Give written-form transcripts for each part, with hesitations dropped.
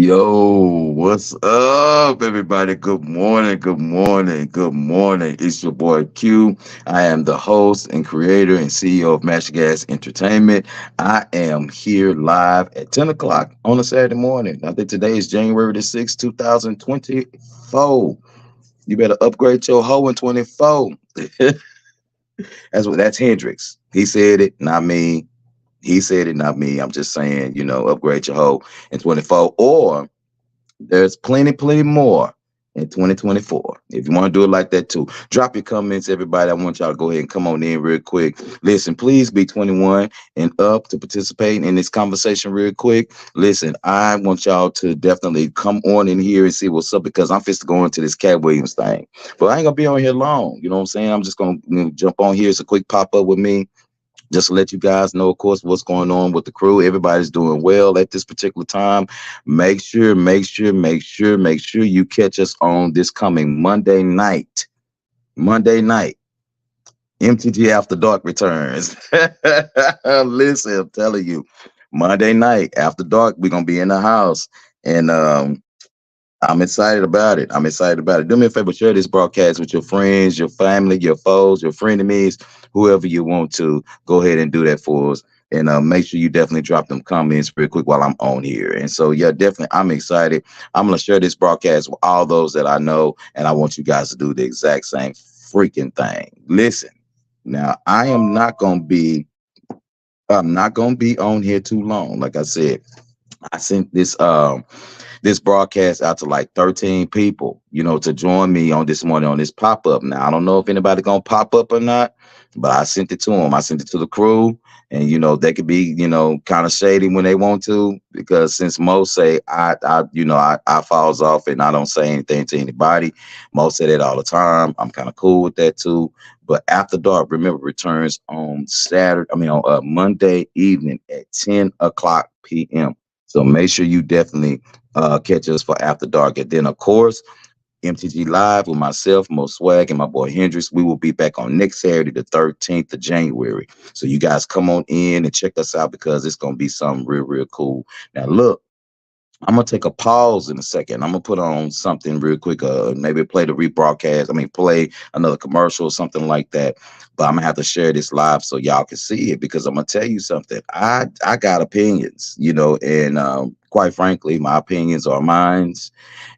Yo, what's up, everybody? Good morning, good morning, good morning. It's your boy Q. I am the host and creator and CEO of Master Gas Entertainment. I am here live at 10 o'clock on a Saturday morning. I think today is January the 6th, 2024. You better upgrade your hoe in 24. That's Hendrix. He said it, not me. He said it, not me. I'm just saying, upgrade your hoe in 24. Or there's plenty more in 2024. If you want to do it like that too, drop your comments, everybody. I want y'all to go ahead and come on in real quick. Listen, please be 21 and up to participate in this conversation real quick. Listen, I want y'all to definitely come on in here and see what's up because I'm fixed to go into this Cat Williams thing. But I ain't gonna be on here long. You know what I'm saying? I'm just gonna jump on here. It's a quick pop up with me just to let you guys know, of course, what's going on with the crew. Everybody's doing well at this particular time. Make sure you catch us on this coming Monday night. Monday night, MTG After Dark returns. Listen, I'm telling you, Monday night after dark, we're gonna be in the house, and I'm excited about it. I'm excited about it. Do me a favor, share this broadcast with your friends, your family, your foes, your frenemies, whoever you want to. Go ahead and do that for us. And make sure you definitely drop them comments real quick while I'm on here. And so, yeah, definitely, I'm excited. I'm going to share this broadcast with all those that I know. And I want you guys to do the exact same freaking thing. Listen, now, I'm not going to be on here too long. Like I said, I sent this broadcast out to like 13 people, to join me on this morning on this pop up. Now, I don't know if anybody gonna pop up or not, but I sent it to them. I sent it to the crew, and they could be, kind of shady when they want to, because since most say I falls off and I don't say anything to anybody. Most say that all the time. I'm kind of cool with that too. But After Dark, remember, returns on on Monday evening at 10 o'clock p.m. So make sure you definitely catch us for After Dark. And then, of course, MTG Live with myself, Mo Swag, and my boy Hendrix. We will be back on next Saturday, the 13th of January. So you guys come on in and check us out because it's going to be something real cool. Now, look. I'm gonna take a pause in a second. I'm gonna put on something real quick. Maybe play the rebroadcast. Play another commercial or something like that. But I'm gonna have to share this live so y'all can see it because I'm gonna tell you something. I got opinions, and quite frankly, my opinions are mine's,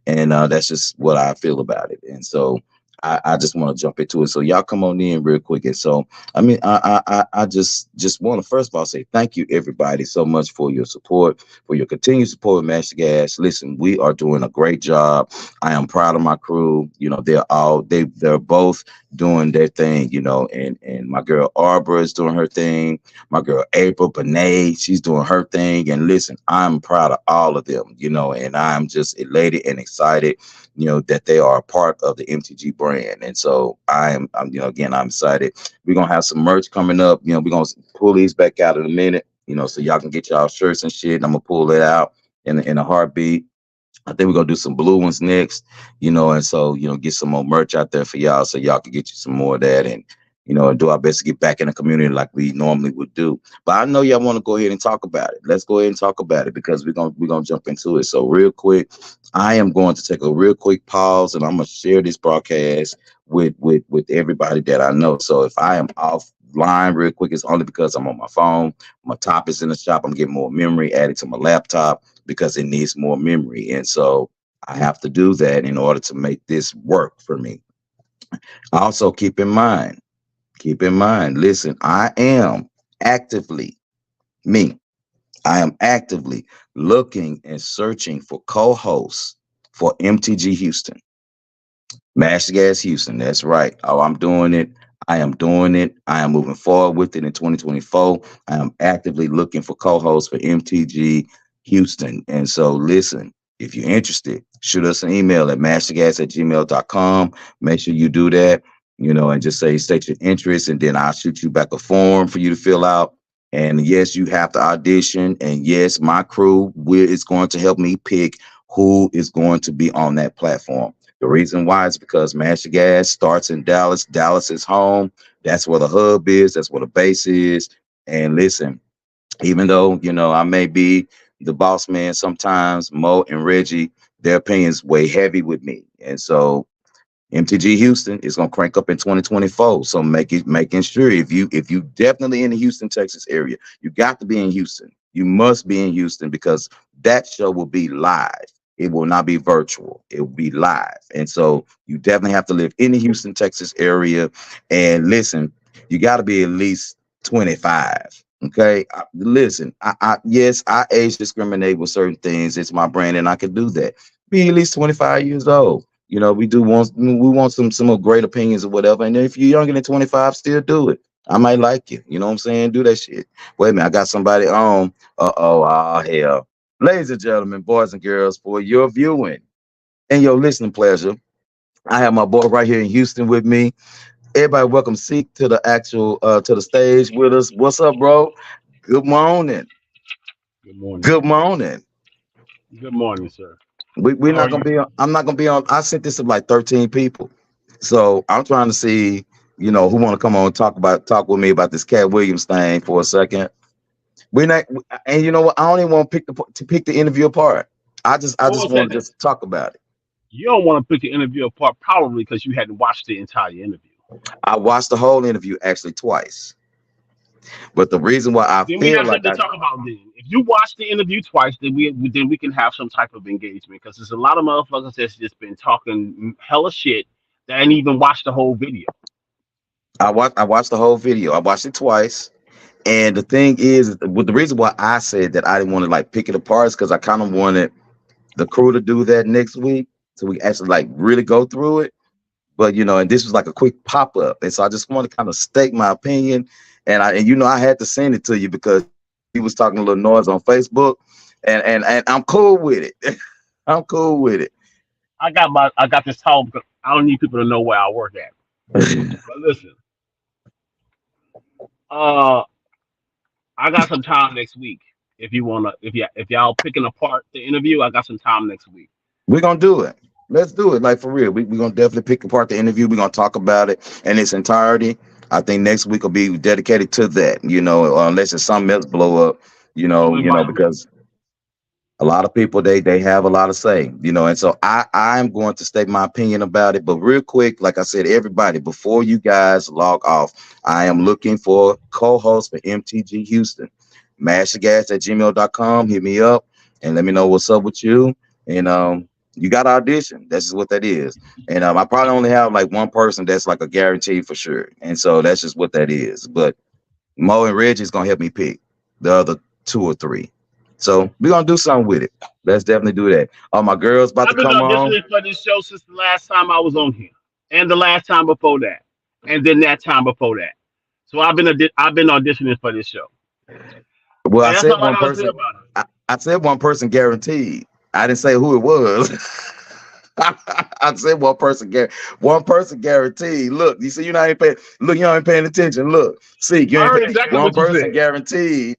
and that's just what I feel about it. And so I just want to jump into it. So y'all come on in real quick. And so I just want to first of all say thank you everybody so much for your support, for your continued support of Master Gas. Listen, we are doing a great job. I am proud of my crew. They're both doing their thing, and my girl Arbor is doing her thing. My girl April Benet, she's doing her thing. And listen, I'm proud of all of them, and I'm just elated and excited, that they are a part of the MTG brand. And so I'm excited. We're going to have some merch coming up. We're going to pull these back out in a minute, so y'all can get y'all shirts and shit. And I'm going to pull it out in a heartbeat. I think we're going to do some blue ones next, and so, get some more merch out there for y'all so y'all can get you some more of that and do our best to get back in the community like we normally would do. But I know y'all want to go ahead and talk about it. Let's go ahead and talk about it because we're gonna jump into it. So real quick, I am going to take a real quick pause and I'm gonna share this broadcast with everybody that I know. So if I am offline real quick, it's only because I'm on my phone. My top is in the shop. I'm getting more memory added to my laptop because it needs more memory. And so I have to do that in order to make this work for me. Also keep in mind, listen, actively, me, I am actively looking and searching for co-hosts for MTG Houston, Master Gas Houston. That's right. Oh, I'm doing it. I am doing it. I am moving forward with it in 2024. I am actively looking for co-hosts for MTG Houston. And so listen, if you're interested, shoot us an email at mastergas@gmail.com. Make sure you do that, and just state your interest, and then I'll shoot you back a form for you to fill out. And yes, you have to audition. And yes, my crew is going to help me pick who is going to be on that platform. The reason why is because Master Gas starts in Dallas. Dallas is home. That's where the hub is. That's where the base is. And listen, even though, I may be the boss man, sometimes Mo and Reggie, their opinions weigh heavy with me. And so MTG Houston is gonna crank up in 2024. So making sure if you definitely in the Houston, Texas area, you got to be in Houston. You must be in Houston because that show will be live. It will not be virtual. It will be live. And so you definitely have to live in the Houston, Texas area. And listen, you got to be at least 25. Okay. Listen, yes, I age discriminate with certain things. It's my brand, and I can do that. Be at least 25 years old. We want some great opinions or whatever. And if you're younger than 25, still do it. I might like you. You know what I'm saying? Do that shit. Wait a minute, I got somebody on. Hell. Ladies and gentlemen, boys and girls, for your viewing and your listening pleasure, I have my boy right here in Houston with me. Everybody, welcome Seek to the actual to the stage with us. What's up, bro? Good morning. Good morning. Good morning. Good morning, sir. We're How not are gonna you? be on. I'm not gonna be on. I sent this to like 13 people. So I'm trying to see, who want to come on and talk with me about this Cat Williams thing for a second. We're not, and you know what? I don't even want to pick the interview apart. I Well, just what's want that? to just talk about it. You don't want to pick the interview apart probably because you hadn't watched the entire interview. I watched the whole interview actually twice, but the reason why I Then we feel have like something to talk about. Then, if you watch the interview twice, then we can have some type of engagement because there's a lot of motherfuckers that's just been talking hella shit that ain't even watched the whole video. I watched the whole video. I watched it twice, and the thing is, with the reason why I said that I didn't want to like pick it apart is because I kind of wanted the crew to do that next week, so we actually like really go through it. But and this was like a quick pop up, and so I just want to kind of state my opinion, and I had to send it to you because he was talking a little noise on Facebook, and I'm cool with it. I'm cool with it. I got this towel because I don't need people to know where I work at. But listen, uh, I got some time next week. If y'all picking apart the interview, I got some time next week. We're gonna do it. Let's do it, like for real. We're gonna definitely pick apart the interview. We're gonna talk about it in its entirety. I think next week will be dedicated to that. Unless it's something else blow up. You invite me. Because a lot of people they have a lot to say, and so I'm going to state my opinion about it. But real quick, like I said, everybody, before you guys log off, I am looking for co-host for MTG Houston. Mashthegas at gmail.com. Hit me up and let me know what's up with you. And you got to audition. That's just what that is. And I probably only have like one person that's like a guarantee for sure. And so that's just what that is. But Mo and Reggie's gonna help me pick the other two or three. So we're gonna do something with it. Let's definitely do that. All my girls about to I've been come on. auditioning for this show since the last time I was on here, and the last time before that, and then that time before that. So I've been auditioning for this show, Well, I and that's said all I one gotta say person. about it. I said one person guaranteed. I didn't say who it was. I said one person guaranteed. Look, you see, you ain't paying attention. Look, see, you I ain't heard paying exactly one what you person said. guaranteed.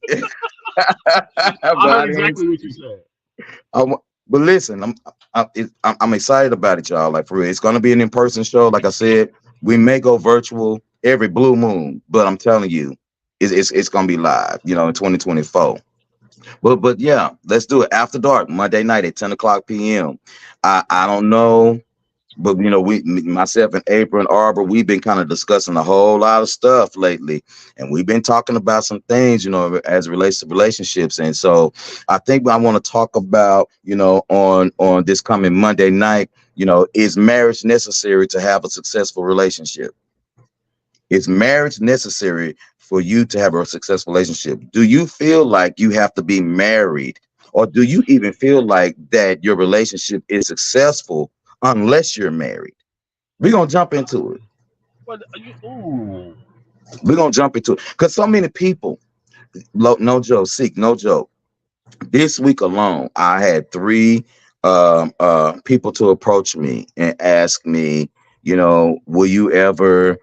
I But heard I didn't. exactly what you said. But listen, I'm excited about it, y'all. Like for real, it's gonna be an in-person show. Like I said, we may go virtual every blue moon, but I'm telling you, it's gonna be live. In 2024. But yeah, let's do it after dark Monday night at 10 o'clock p.m. I don't know. But myself and April and Arbor, we've been kind of discussing a whole lot of stuff lately, and we've been talking about some things, as it relates to relationships. And so, I think I want to talk about, on this coming Monday night, is marriage necessary to have a successful relationship? Is marriage necessary for you to have a successful relationship? Do you feel like you have to be married, or do you even feel like that your relationship is successful unless you're married? We're gonna jump into it. But you, ooh, We're gonna jump into it because so many people, no joke, seek no joke. This week alone, I had three people to approach me and ask me, will you ever,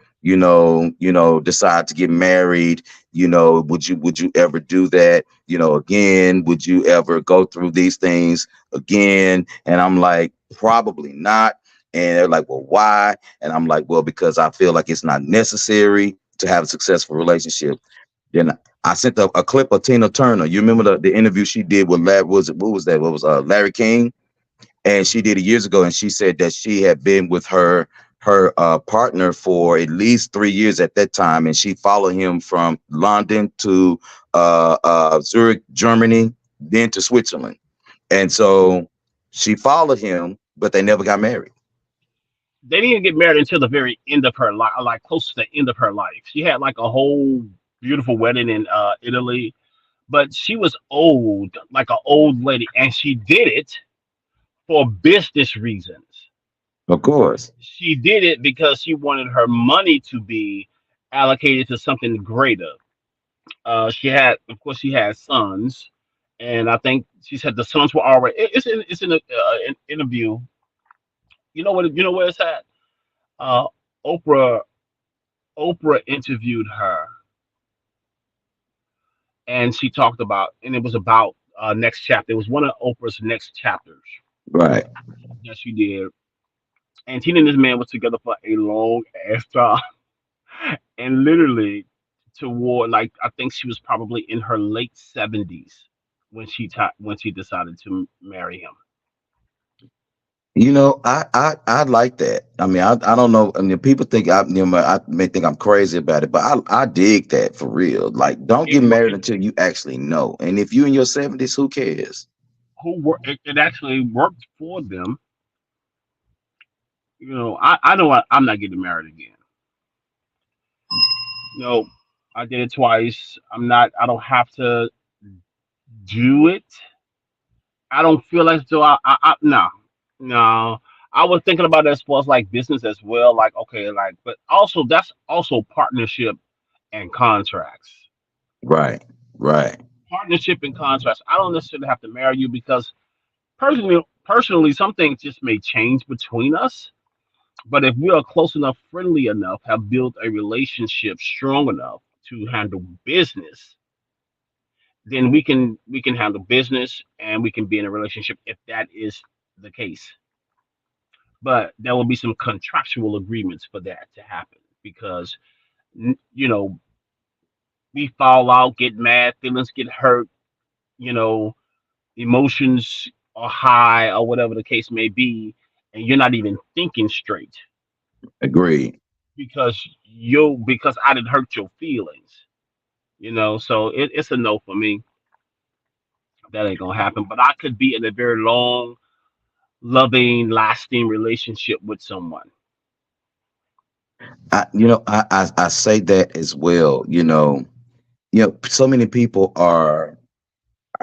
decide to get married? Would you ever do that? Again, would you ever go through these things again? And I'm like, probably not. And they're like, well, why? And I'm like, well, because I feel like it's not necessary to have a successful relationship. Then I sent a clip of Tina Turner. You remember the interview she did with Larry? Was it what was that? What was Larry King? And she did it years ago, and she said that she had been with her partner for at least 3 years at that time, and she followed him from London to Zurich, Germany, then to Switzerland, and so she followed him, but they never got married. They didn't get married until the very end of her life, like close to the end of her life. She had like a whole beautiful wedding in Italy, but she was old, like an old lady, and she did it for business reasons. Of course, She did it because she wanted her money to be allocated to something greater. She had, of course, she had sons, and I think she said the sons were already. It's in an interview. You know what? You know where it's at. Uh, Oprah Oprah interviewed her, and she talked about, and it was about next chapter. It was one of Oprah's next chapters right. that she did. And Tina and this man was together for a long ass time, and literally toward like I think she was probably in her late 70s when when she decided to marry him. I like that. I mean, I don't know. I mean, people think I may think I'm crazy about it, but I dig that for real. Like, don't It, get wo- married it until you actually know. And if you in your 70s, who cares? it actually worked for them. I know I'm not getting married again. No, I did it twice. I don't have to do it. I don't feel like so. No, no. I was thinking about it as far as like business as well. Like, okay, like, but also that's also partnership and contracts. Right, right. Partnership and contracts. I don't necessarily have to marry you because personally, some things just may change between us. But if we are close enough, friendly enough, have built a relationship strong enough to handle business, then we can handle business and we can be in a relationship if that is the case. But there will be some contractual agreements for that to happen because you know we fall out, get mad, feelings get hurt, you know, emotions are high or whatever the case may be, and you're not even thinking straight Agreed. because I didn't hurt your feelings. So it's a no for me. That ain't gonna happen. But I could be in a very long, loving, lasting relationship with someone. I say that as well. So many people are,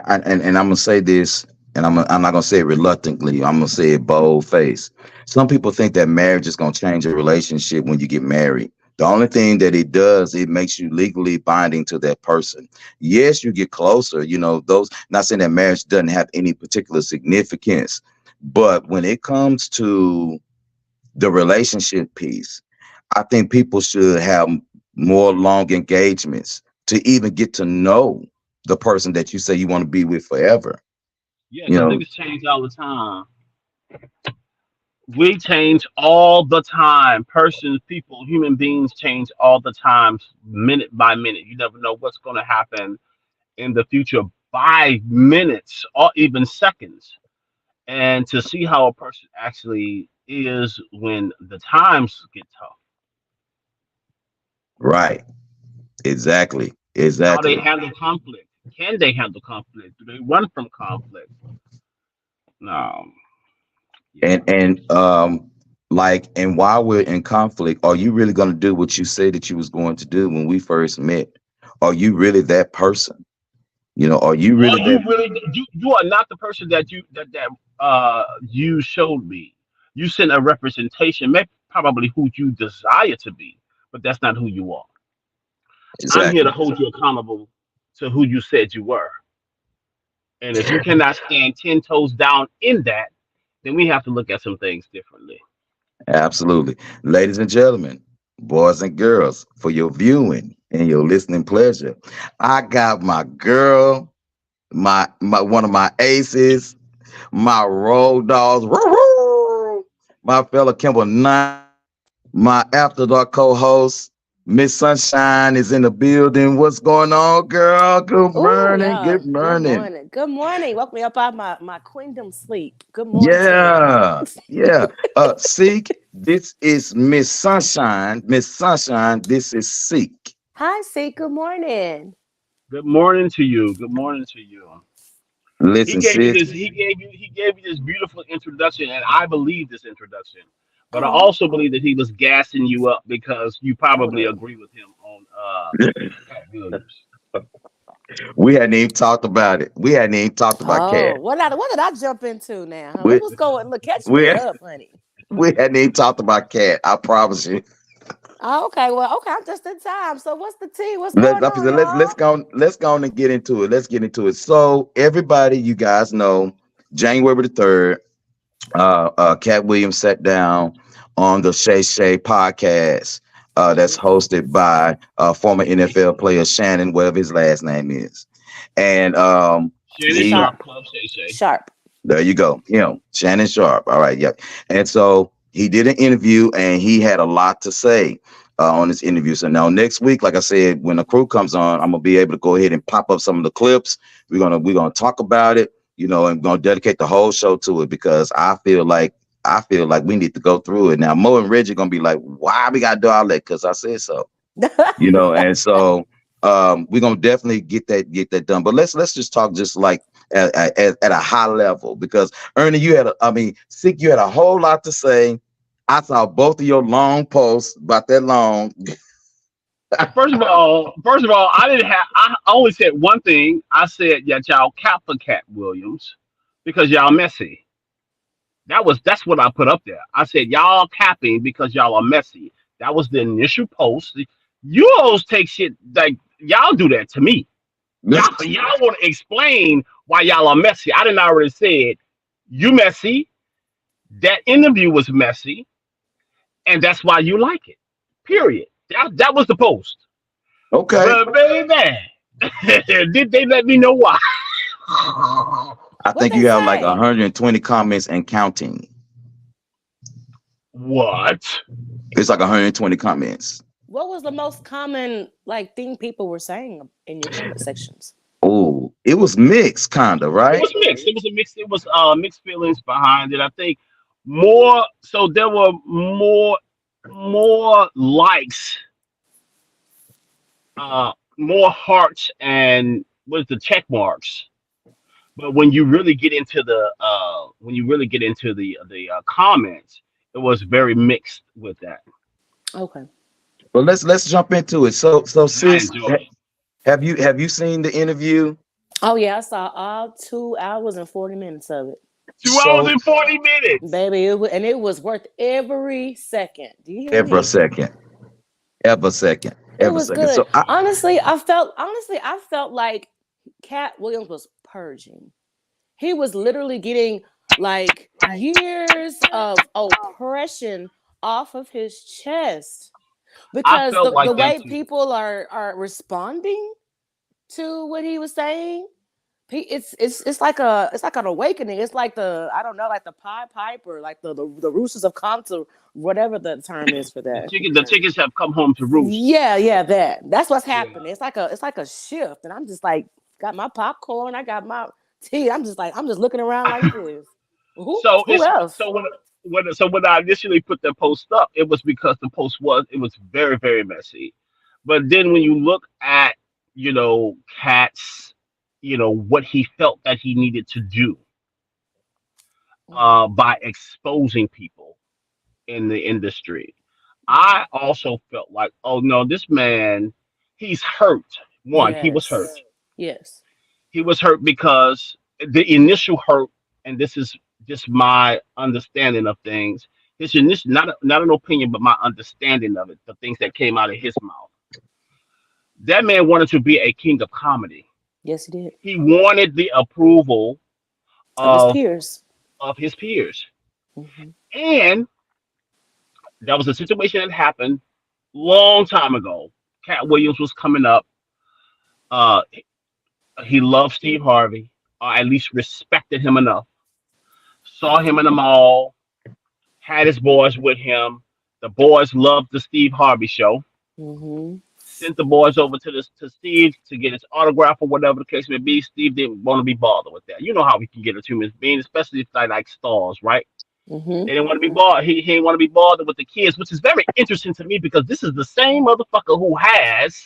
and I'm gonna say this, and I'm not gonna say it reluctantly. I'm gonna say it bold face. Some people think that marriage is gonna change a relationship when you get married. The only thing that it does, it makes you legally binding to that person. Yes, you get closer. Those. Not saying that marriage doesn't have any particular significance, but when it comes to the relationship piece, I think people should have more long engagements to even get to know the person that you say you want to be with forever. Yeah, You because know, niggas change all the time. We change all the time. Persons, people, human beings change all the time, minute by minute. You never know what's going to happen in the future by minutes or even seconds. And to see how a person actually is when the times get tough, right? Exactly, how they exactly. handle conflict. Can they handle conflict? Do they run from conflict? No. And Yeah. and um, and while we're in conflict, are you really going to do what you said that you was going to do when we first met? Are you really that person? Are you Or really you that? really you are not the person that you showed me. You sent a representation, maybe probably who you desire to be, but that's not who you are. I'm here to Exactly. hold you accountable to who you said you were. And if you cannot stand 10 toes down in that, then we have to look at some things differently. Absolutely. Ladies and gentlemen, boys and girls, for your viewing and your listening pleasure, I got my girl, my one of my aces, my road dogs, my fellow Kimball Knight, my After Dark co-host. Miss Sunshine is in the building. What's going on, girl? Good Oh, morning. yeah. Good Good morning. morning. Good morning. Woke me up out my queendom sleep. Good morning. Yeah, yeah. Seek, this is Miss Sunshine. Miss Sunshine, this is Seek. Hi, C. Good morning. Good morning to you. Good morning to you. He Listen, gave you sis. this. He gave you this beautiful introduction, and I believe this introduction. But I Oh, also believe that he was gassing you up because you probably totally. agree with him on Cat Williams. We hadn't even talked about it. We hadn't even talked about Oh, Cat. what did I jump into now? Huh? We What's going? Look, catch we me up, honey. we hadn't even talked about Cat. I promise you. Oh, okay. Well, okay. I'm just in time. So, what's the tea? What's Let's going like I on, said, y'all? let's go on and get into it. Let's get into it. So everybody, you guys know, January the 3rd, Cat Williams sat down on the Shay Shay podcast. That's Mm-hmm. hosted by former NFL player Shannon, whatever his last name is. And Shannon he Sharp, Sharp. Club Shay Shay. Sharp. there you go. Him, Shannon Sharp. All right, yeah. And so he did an interview, and he had a lot to say on this interview. So now next week, like I said, when the crew comes on, I'm gonna be able to go ahead and pop up some of the clips. We're gonna talk about it, and gonna dedicate the whole show to it because I feel like we need to go through it. Now Mo and Reggie gonna be like, why we gotta do all that? Because I said so. And so we're gonna definitely get that done. But let's just talk just like at a high level because Ernie, Sick, you had a whole lot to say. I saw both of your long posts about that long. First of all, I didn't have. I only said one thing. I said that y'all cap for Cat Williams because y'all messy. That's what I put up there. I said y'all capping because y'all are messy. That was the initial post. You always take shit like y'all do that to me. Y'all want to explain why y'all are messy. I didn't already said you messy. That interview was messy, and that's why you like it. Period. That was the post. Okay, But baby, did they let me know why? I What think they you have like say? 120 comments and counting. What? It's like 120 comments. What was the most common like thing people were saying in your comment sections? Oh, it was mixed, kinda, It right? was mixed. It was a mix. It was mixed feelings behind it. I think more. So there were more likes, more hearts, and was the check marks. But when you really get into the comments, it was very mixed with that. Okay. But let's jump into it. So And I sis, enjoyed it. have you seen the interview? Oh yeah, I saw all 2 hours and 40 minutes of it. 2 hours So and 40 minutes. Baby, and it was worth every second. Do you hear every me? second, every second, It every was second. good. So I Honestly, I felt like Cat Williams was purging. He was literally getting like years of oppression off of his chest I because felt the like that way too. people are responding to what he was saying, it's like an awakening. It's like the I don't know, like the Pied Piper, like the Roosters of Compton, whatever the term is for The that. chicken, the chickens have come home to roost. Yeah, that's what's Yeah. happening. It's like a shift, and I'm just like got my popcorn, I got my tea. I'm just looking around like this. Who So who it's else? so when I initially put the post up, it was because the post was very very messy. But then when you look at Cat's what he felt that he needed to do Mhm. by exposing people in the industry, I also felt like, oh no, this man, he's hurt. One, he was hurt. Yes, yes. He was hurt because the initial hurt, and this is just my understanding of things. His initial, not an opinion, but my understanding of it, the things that came out of his mouth. That man wanted to be a king of comedy. Yes, he did. He wanted the approval Of his of peers. his peers, Hmm. and that was a situation that happened long time ago. Cat Williams was coming up. Uh, he loved Steve Harvey, or at least respected him enough. Saw him in the mall, had his boys with him. The boys loved the Steve Harvey show. Mm-hmm. Sent the boys over to Steve to get his autograph or whatever the case may be. Steve didn't want to be bothered with that. You know how we can get a human being, especially if they like stars, right? Mm-hmm. They didn't want to be bothered. He didn't want to be bothered with the kids, which is very interesting to me because this is the same motherfucker who has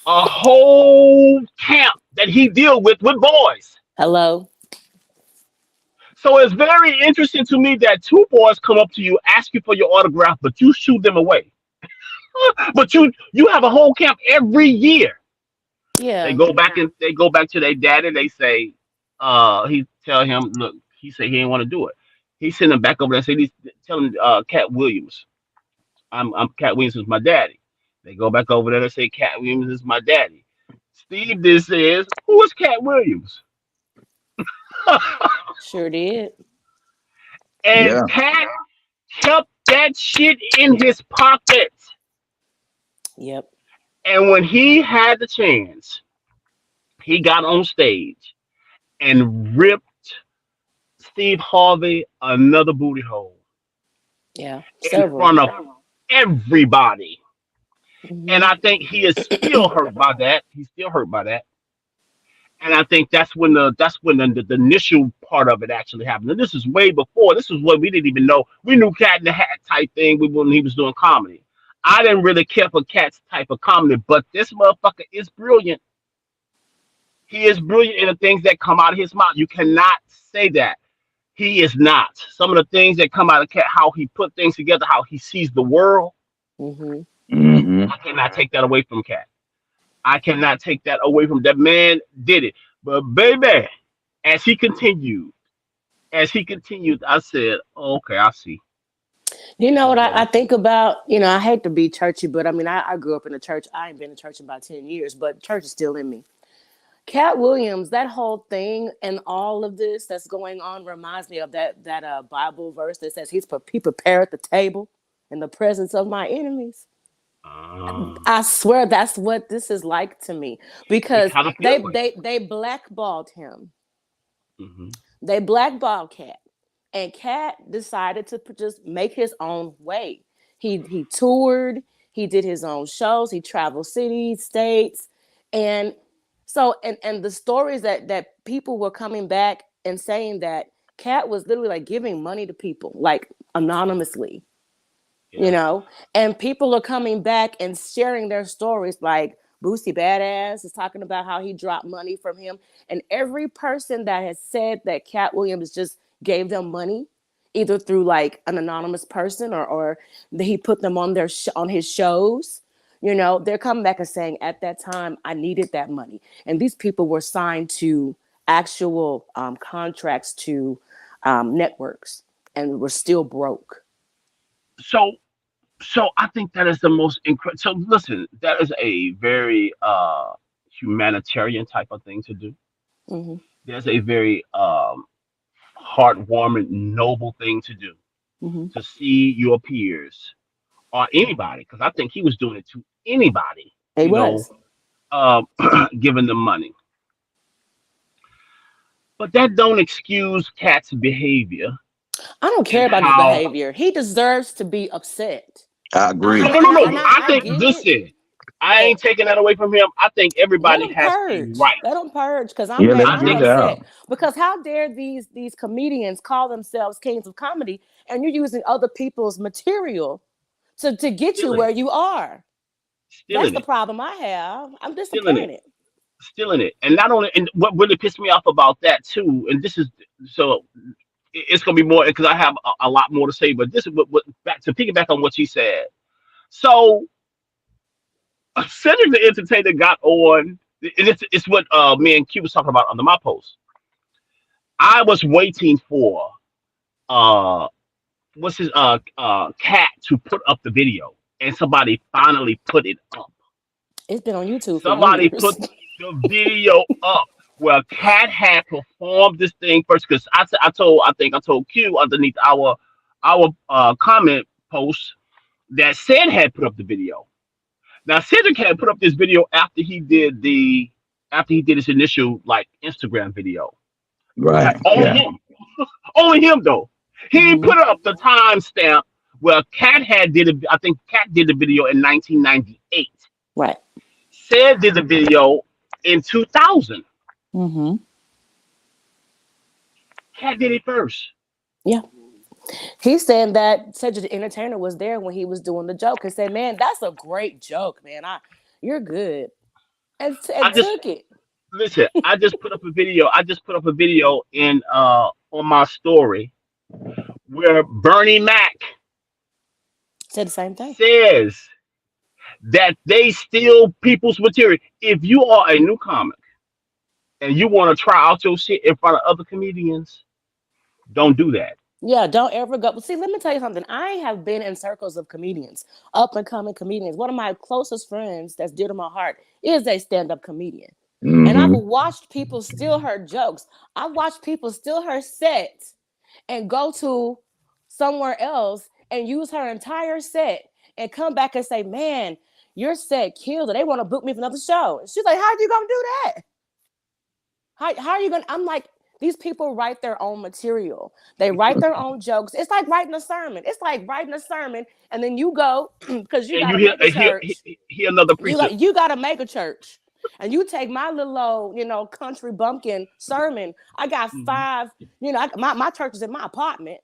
a whole camp that he deal with boys. Hello. So it's very interesting to me that two boys come up to you, ask you for your autograph, but you shoot them away. But you have a whole camp every year. They Yeah. go back and they go back to their daddy. They say, he tell him, look, he said he didn't want to do it. He send them back over there and say, tell him, Cat Williams, I'm Cat Williams is my daddy. They go back over there and say, Cat Williams is my daddy. Steve then says, who is Cat Williams? Sure did. And Yeah. Cat kept that shit in his pocket. Yep. And when he had the chance, he got on stage and ripped Steve Harvey another booty hole Yeah. in Several. front of everybody. And Mm-hmm. I think he is still hurt by that. He's still hurt by that. And I think that's when the initial part of it actually happened. And this is way before. This was what we didn't even know. We knew Cat in the Hat type thing when he was doing comedy. I didn't really care for Cat's type of comedy, but this motherfucker is brilliant. He is brilliant in the things that come out of his mouth. You cannot say that. He is not. Some of the things that come out of Cat, how he put things together, how he sees the world, Mm-hmm. Hmm. I cannot take that away from Cat. I cannot take that away from that man. Did it, but baby, as he continued, I said, oh, "Okay, I see. You know This is what what I it is." think about? I hate to be churchy, but I mean, I grew up in a church. I ain't been in church in about 10 years, but church is still in me. Cat Williams, that whole thing and all of this that's going on reminds me of that Bible verse that says he prepared the table in the presence of my enemies. Uh, I swear that's what this is like to me it because kind of feels they like they it. they blackballed him. Hmm. They blackballed Cat, and Cat decided to just make his own way. He toured, he did his own shows, he traveled cities, states, and and the stories that people were coming back and saying that Cat was literally like giving money to people like anonymously, you Yeah, know, and people are coming back and sharing their stories. Like Boosie Badass is talking about how he dropped money from him, and every person that has said that Cat Williams just gave them money, either through like an anonymous person or that he put them on on his shows. They're coming back and saying at that time I needed that money, and these people were signed to actual contracts to networks, and were still broke. so so I think that is the most incredible. So listen, that is a very humanitarian type of thing to do. Hmm. There's a very heartwarming, noble thing to do, Hmm. to see your peers or anybody, because I think he was doing it to anybody, It was. um, giving them money. But that don't excuse Cat's behavior I don't and care about his how. behavior. He deserves to be upset. I I, agree. No, and no, I, no, and I, no, and no. I, I I think get it, listen, I but ain't taking that away from him. I think let everybody him has a purge. right. Let him purge, because I'm Yeah, mad. let him I I'm get think it out. upset because how dare these comedians call themselves kings of comedy, and you're using other people's material to get you stealing where it, you are. That's stealing the it, problem I have. I'm stealing it, disappointed. stealing it. And not only, and what really pissed me off about that too, and this is so it's gonna be more because I have a lot more to say, but this is what back to piggyback on what she said. So Cedric the Entertainer got on, and it's what me and Q was talking about under my post. I was waiting for uh what's his cat to put up the video, and somebody finally put it up. It's been on YouTube for Somebody years. put the video up where Cat had performed this thing first, because I think I told Q underneath our comment post that Sid had put up the video. Now Cedric had put up this video after he did his initial like Instagram video. Right. Only Yeah. him. Only him though. He Hmm. put up the timestamp Well, Cat had did a, I think Cat did the video in 1998. Right. Said did the video in 2000. Mm-hmm. Cat did it first. Yeah. He's saying that Cedric the Entertainer was there when he was doing the joke and said, "Man, that's a great joke, man. You're good," I and just took it. listen. I just put up a video. I just put up a video in on my story where Bernie Mac Said the same thing. says that they steal people's material. If you are a new comic and you want to try out your shit in front of other comedians, don't do that. Yeah, don't ever go. See, let me tell you something. I have been in circles of comedians, up and coming comedians. One of my closest friends that's dear to my heart is a stand up comedian. And I've Mm-hmm. watched people steal her jokes. I've watched people steal her set and go to somewhere else and use her entire set and come back and say, "Man, your set killed it. They want to book me for another show." And she's like, "How are you gonna do that? How are you gonna?" I'm like, these people write their own material. They write their own jokes. It's like writing a sermon. It's like writing a sermon, and then you go because you And got you to hear make a church. hear another You preacher. got to make a church, and you take my little old, country bumpkin sermon. I got Mhm. five. My church is in my apartment,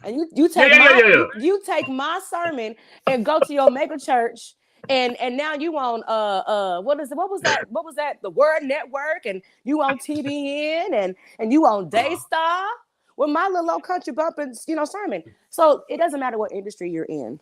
and you Yeah, take yeah, yeah, yeah. you take my sermon and go to your mega church. And now you on what was that, the Word Network, and you on TBN, and you on Daystar with my little old country bumping sermon. So it doesn't matter what industry you're in.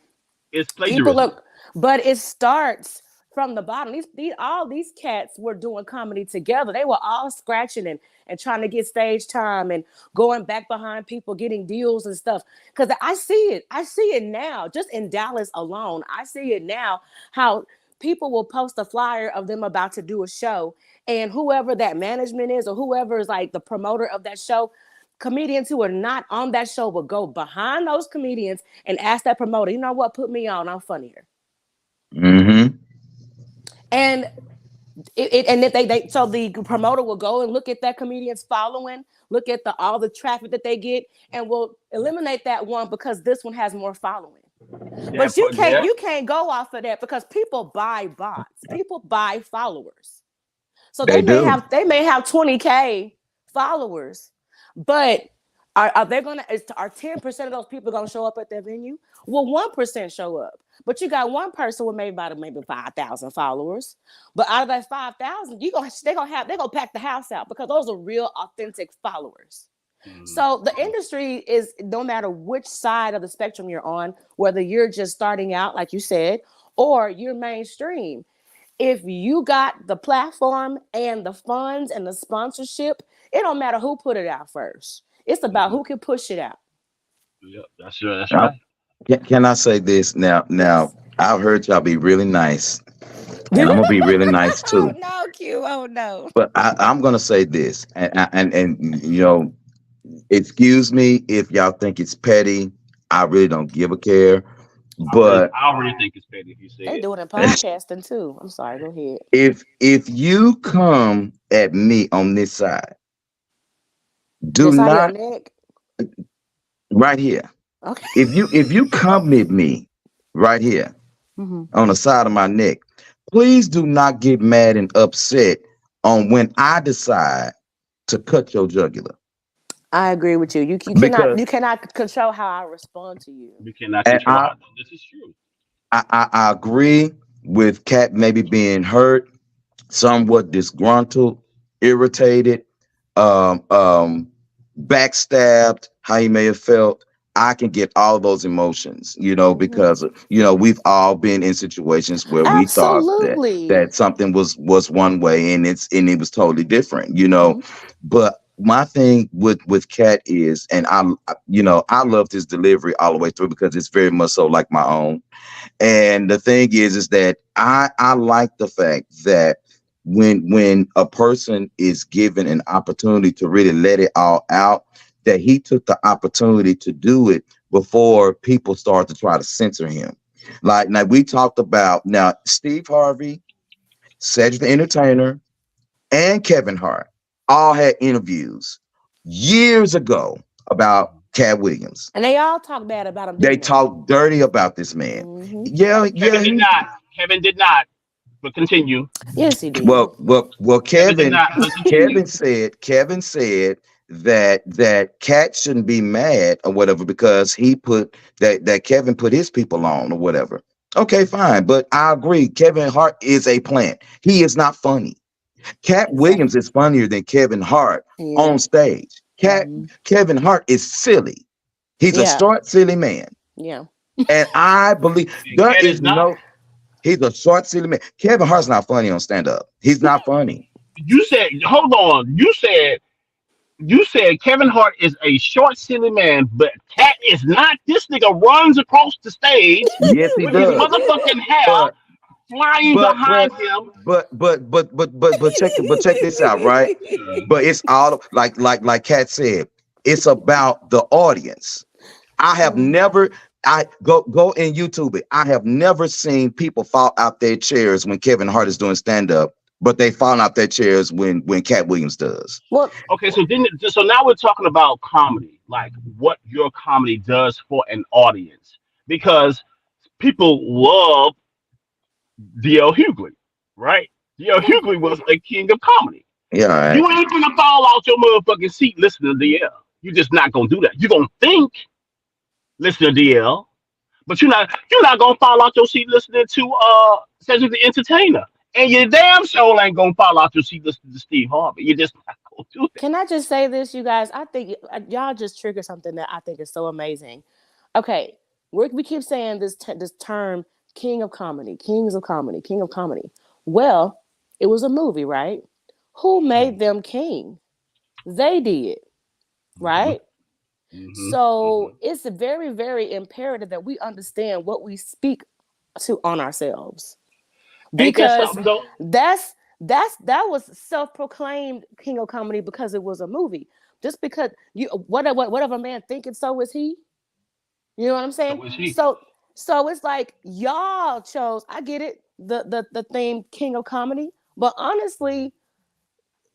It's People plagiarism. look, but it starts from the bottom. All these cats were doing comedy together. They were all scratching and trying to get stage time and going back behind people, getting deals and stuff. Because I see it. I see it now, just in Dallas alone. I see it now, how people will post a flyer of them about to do a show, and whoever that management is or whoever is like the promoter of that show, comedians who are not on that show will go behind those comedians and ask that promoter, "You know what? Put me on. I'm funnier." Mm-hmm. And and if they so the promoter will go and look at that comedian's following, look at all the traffic that they get, and will eliminate that one because this one has more following. But That part, yeah. you can't go off of that because people buy bots, people buy followers. So They do. they may have 20K followers, but are they gonna are 10% of those people gonna show up at that venue? Well, 1% show up, but you got one person with maybe 5,000 followers. But out of that 5,000, they're gonna pack the house out because those are real authentic followers. Mhm. So the industry is, no matter which side of the spectrum you're on, whether you're just starting out, like you said, or you're mainstream, if you got the platform and the funds and the sponsorship, it don't matter who put it out first. It's about Mhm. who can push it out. Yep, that's right. That's Now, right. can I say this now? Yes. I've heard y'all be really nice, and I'm gonna be really nice Oh too. no, Q. Oh no. But I'm gonna say this, and excuse me if y'all think it's petty. I really don't give a care. But I already think it's petty if you say They it. do it in podcasting too. I'm sorry. Go ahead. if you come at me on this side, do This side of your not neck. right here. Okay. If you come at me right here Mm-hmm. on the side of my neck, please do not get mad and upset on when I decide to cut your jugular. I agree with you. Because You cannot control how I respond to you. We cannot and control how. This is true. I agree with Cat maybe being hurt, somewhat disgruntled, irritated, um, um, backstabbed, how he may have felt. I can get all those emotions, Mm-hmm. because we've all been in situations where we thought that Absolutely. something was one way and it was totally different. Mm-hmm. But my thing with Cat is, and I loved his delivery all the way through because it's very much so like my own. And the thing is that I like the fact that when a person is given an opportunity to really let it all out, that he took the opportunity to do it before people start to try to censor him. Like now we talked about now Steve Harvey, Cedric the Entertainer, and Kevin Hart all had interviews years ago about Cat Williams. And they all talk bad about him, They didn't they? talk dirty about this man. Hmm. Yeah, yeah. Kevin did not. Kevin did not. But continue. Yes, he did. Well. Kevin did not. But continue. Kevin said that Cat shouldn't be mad or whatever because he put that Kevin put his people on or whatever. Okay, fine, but I agree. Kevin Hart is a plant. He is not funny. Cat Williams Exactly. is funnier than Kevin Hart He on is. stage. Hmm. Kevin Hart is silly. He's a Yeah. short, silly man. Yeah. And I believe And there Cat is is not. no, he's a short, silly man. Kevin Hart's not funny on stand up. He's not funny. You said, hold on. You said Kevin Hart is a short, silly man, but Cat is not. This nigga runs across the stage Yes, he with his does. motherfucking hair But, flying but, behind but, him. but check this out, right? But it's all like Kat said, it's about the audience. I have never I go in YouTube it. I have never seen people fall out their chairs when Kevin Hart is doing stand up, but they fall out their chairs when Cat Williams does. Well, Okay, so now we're talking about comedy, like what your comedy does for an audience, because people love D.L. Hughley, right? D.L. Hughley was a king of comedy. Yeah, all right. You ain't gonna fall out your motherfucking seat listening to DL. You're just not gonna do that. You're gonna think listen to DL, but you're not gonna fall out your seat listening to Cedric the Entertainer. And your damn soul ain't gonna fall out your seat listening to Steve Harvey. You're just not gonna do that. can I just say this, you guys? I think y'all just triggered something that I think is so amazing. Okay, we keep saying this term, king of comedy, kings of comedy, king of comedy. Well, it was a movie, right? Who made them king? They did, Mm-hmm, right? mm-hmm, So mm-hmm. it's very, very imperative that we understand what we speak to on ourselves, Ain't that because something though? that was self-proclaimed king of comedy because it was a movie. Just because you whatever man thinketh, so is he. You know what I'm saying? So is he. So it's like y'all chose. I get it, the theme king of comedy, but honestly,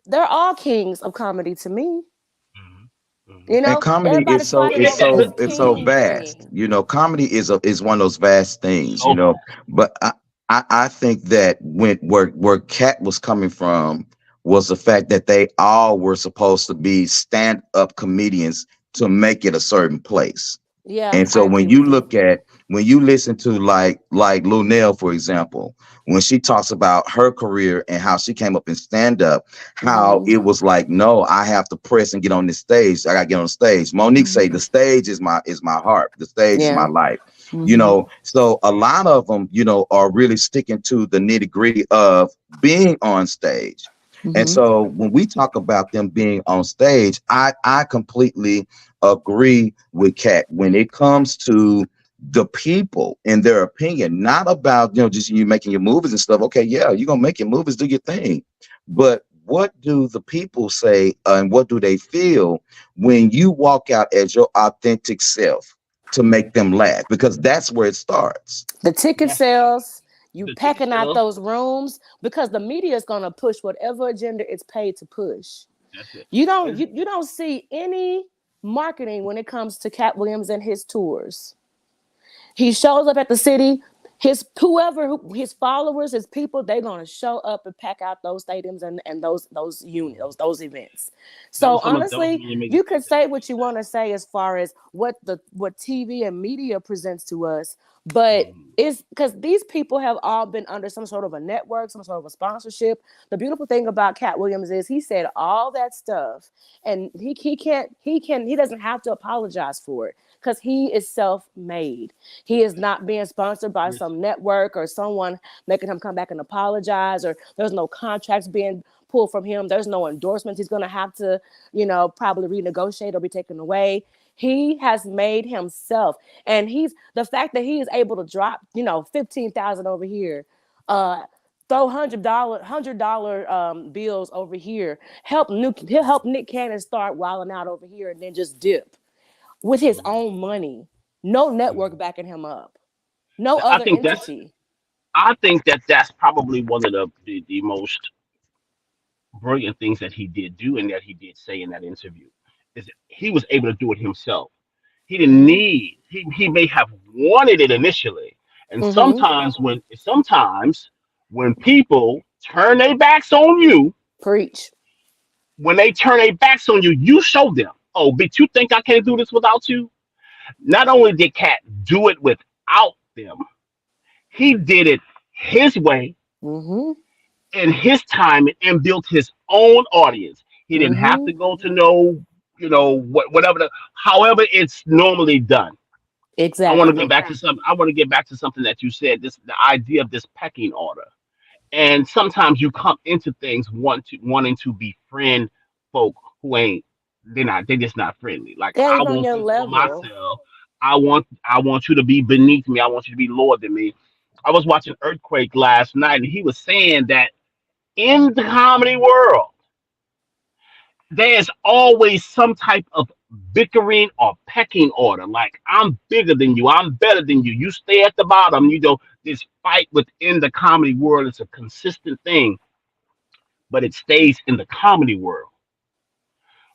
they're all kings of comedy to me. Mm-hmm, mm-hmm. You And know, comedy is everybody so fighting is over But this so it's so king vast. thing. You know, comedy is one of those vast things. You so know, fast. but I think that when where Cat was coming from was the fact that they all were supposed to be stand up comedians to make it a certain place. Yeah, And I so agree when you with you. look at when you listen to like Lunel, for example, when she talks about her career and how she came up in stand up, how Hmm. it was like, no, I have to press and get on this stage. I gotta get on the stage. Monique say the stage is my heart. The stage is my Yeah. life. You Hmm. know, so a lot of them, are really sticking to the nitty gritty of being on stage. And Hmm. so when we talk about them being on stage, I completely agree with Kat when it comes to the people and their opinion, not about just you making your movies and stuff. Okay, yeah, you're gonna make your movies, do your thing, but what do the people say and what do they feel when you walk out as your authentic self to make them laugh? Because that's where it starts. The ticket That's sales, you the ticket packing out sales. those rooms because the media is going to push whatever agenda it's paid to push. That's it. You don't see any marketing when it comes to Cat Williams and his tours. He shows up at the city. His his followers, his people, they're gonna show up and pack out those stadiums and those units, those events. So That was honestly, when you make it you could ticket say sales. what you want to say as far as what TV and media presents to us, but Mm-hmm. it's because these people have all been under some sort of a network, some sort of a sponsorship. The beautiful thing about Cat Williams is he said all that stuff, and he doesn't have to apologize for it because he is self-made. He is not being sponsored by Yes. some network or someone making him come back and apologize, or there's no contracts being pulled from him. There's no endorsements he's going to have to, probably renegotiate or be taken away. He has made himself. And he's the fact that he is able to drop, 15,000 over here, uh, throw $100 bills over here, he'll help Nick Cannon start wilding out over here and then just dip with his own money. No network Mhm. backing him up. No I other think that's. entity. I think that's probably one of the most brilliant things that he did do and that he did say in that interview is that he was able to do it himself. He didn't need. He may have wanted it initially, and Mm-hmm. sometimes when people turn their backs on you, Preach. when they turn their backs on you, you show them. Oh, but you think I can't do this without you? Not only did Cat do it without them, he did it his way Mm-hmm. in his time and built his own audience. He didn't have Mm-hmm. to go to no, whatever however it's normally done. I want to get Exactly. back to something. I want to get back to something that you said. The idea of this pecking order. And sometimes you come into things wanting to befriend folk who ain't they just not friendly. Like They I ain't on want your this for level. myself. I want you to be beneath me. I want you to be lower than me. I was watching Earthquake last night, and he was saying that in the comedy world, there's always some type of bickering or pecking order. Like I'm bigger than you, I'm better than you. You stay at the bottom. This fight within the comedy world is a consistent thing, but it stays in the comedy world.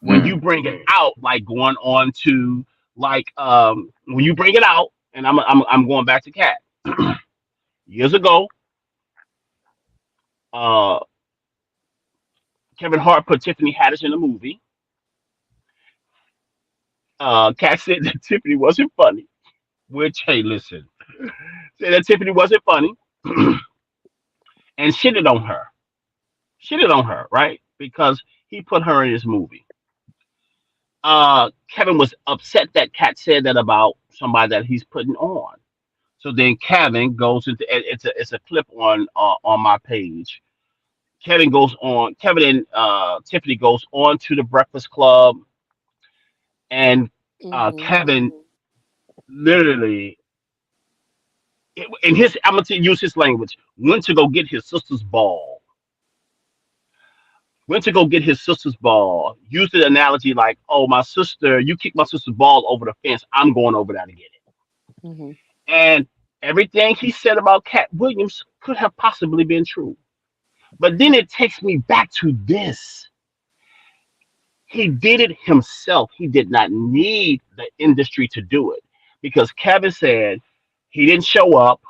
When you Mm. bring it out, like going on to when you bring it out, and I'm going back to Cat. Years ago, uh, Kevin Hart put Tiffany Haddish in a movie. Cat said that Tiffany wasn't funny, which hey, listen, said that Tiffany wasn't funny, and shitted on her, right? Because he put her in his movie. Kevin was upset that Cat said that about somebody that he's putting on. So then Kevin goes into it's a clip on my page. Kevin and Tiffany goes on to the Breakfast Club, and Mm-hmm. Kevin literally in his I'm gonna use his language went to go get his sister's ball. Went to go get his sister's ball. Used the analogy like, "Oh, my sister, you kicked my sister's ball over the fence. I'm going over there to get it." Mm-hmm. And everything he said about Cat Williams could have possibly been true. But then it takes me back to this. He did it himself. He did not need the industry to do it because Kevin said he didn't show up.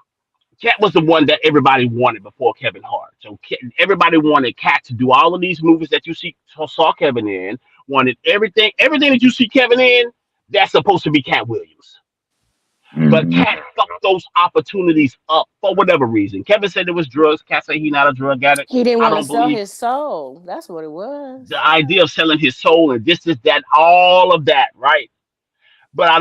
Cat was the one that everybody wanted before Kevin Hart. So everybody wanted Cat to do all of these movies that you saw Kevin in. Wanted everything that you see Kevin in. That's supposed to be Cat Williams. But Hmm. Cat fucked those opportunities up for whatever reason. Kevin said it was drugs. Cat said he not a drug addict. He didn't I want to don't sell believe his soul. That's what it was. the idea of selling his soul and this is that, all of that, right? But I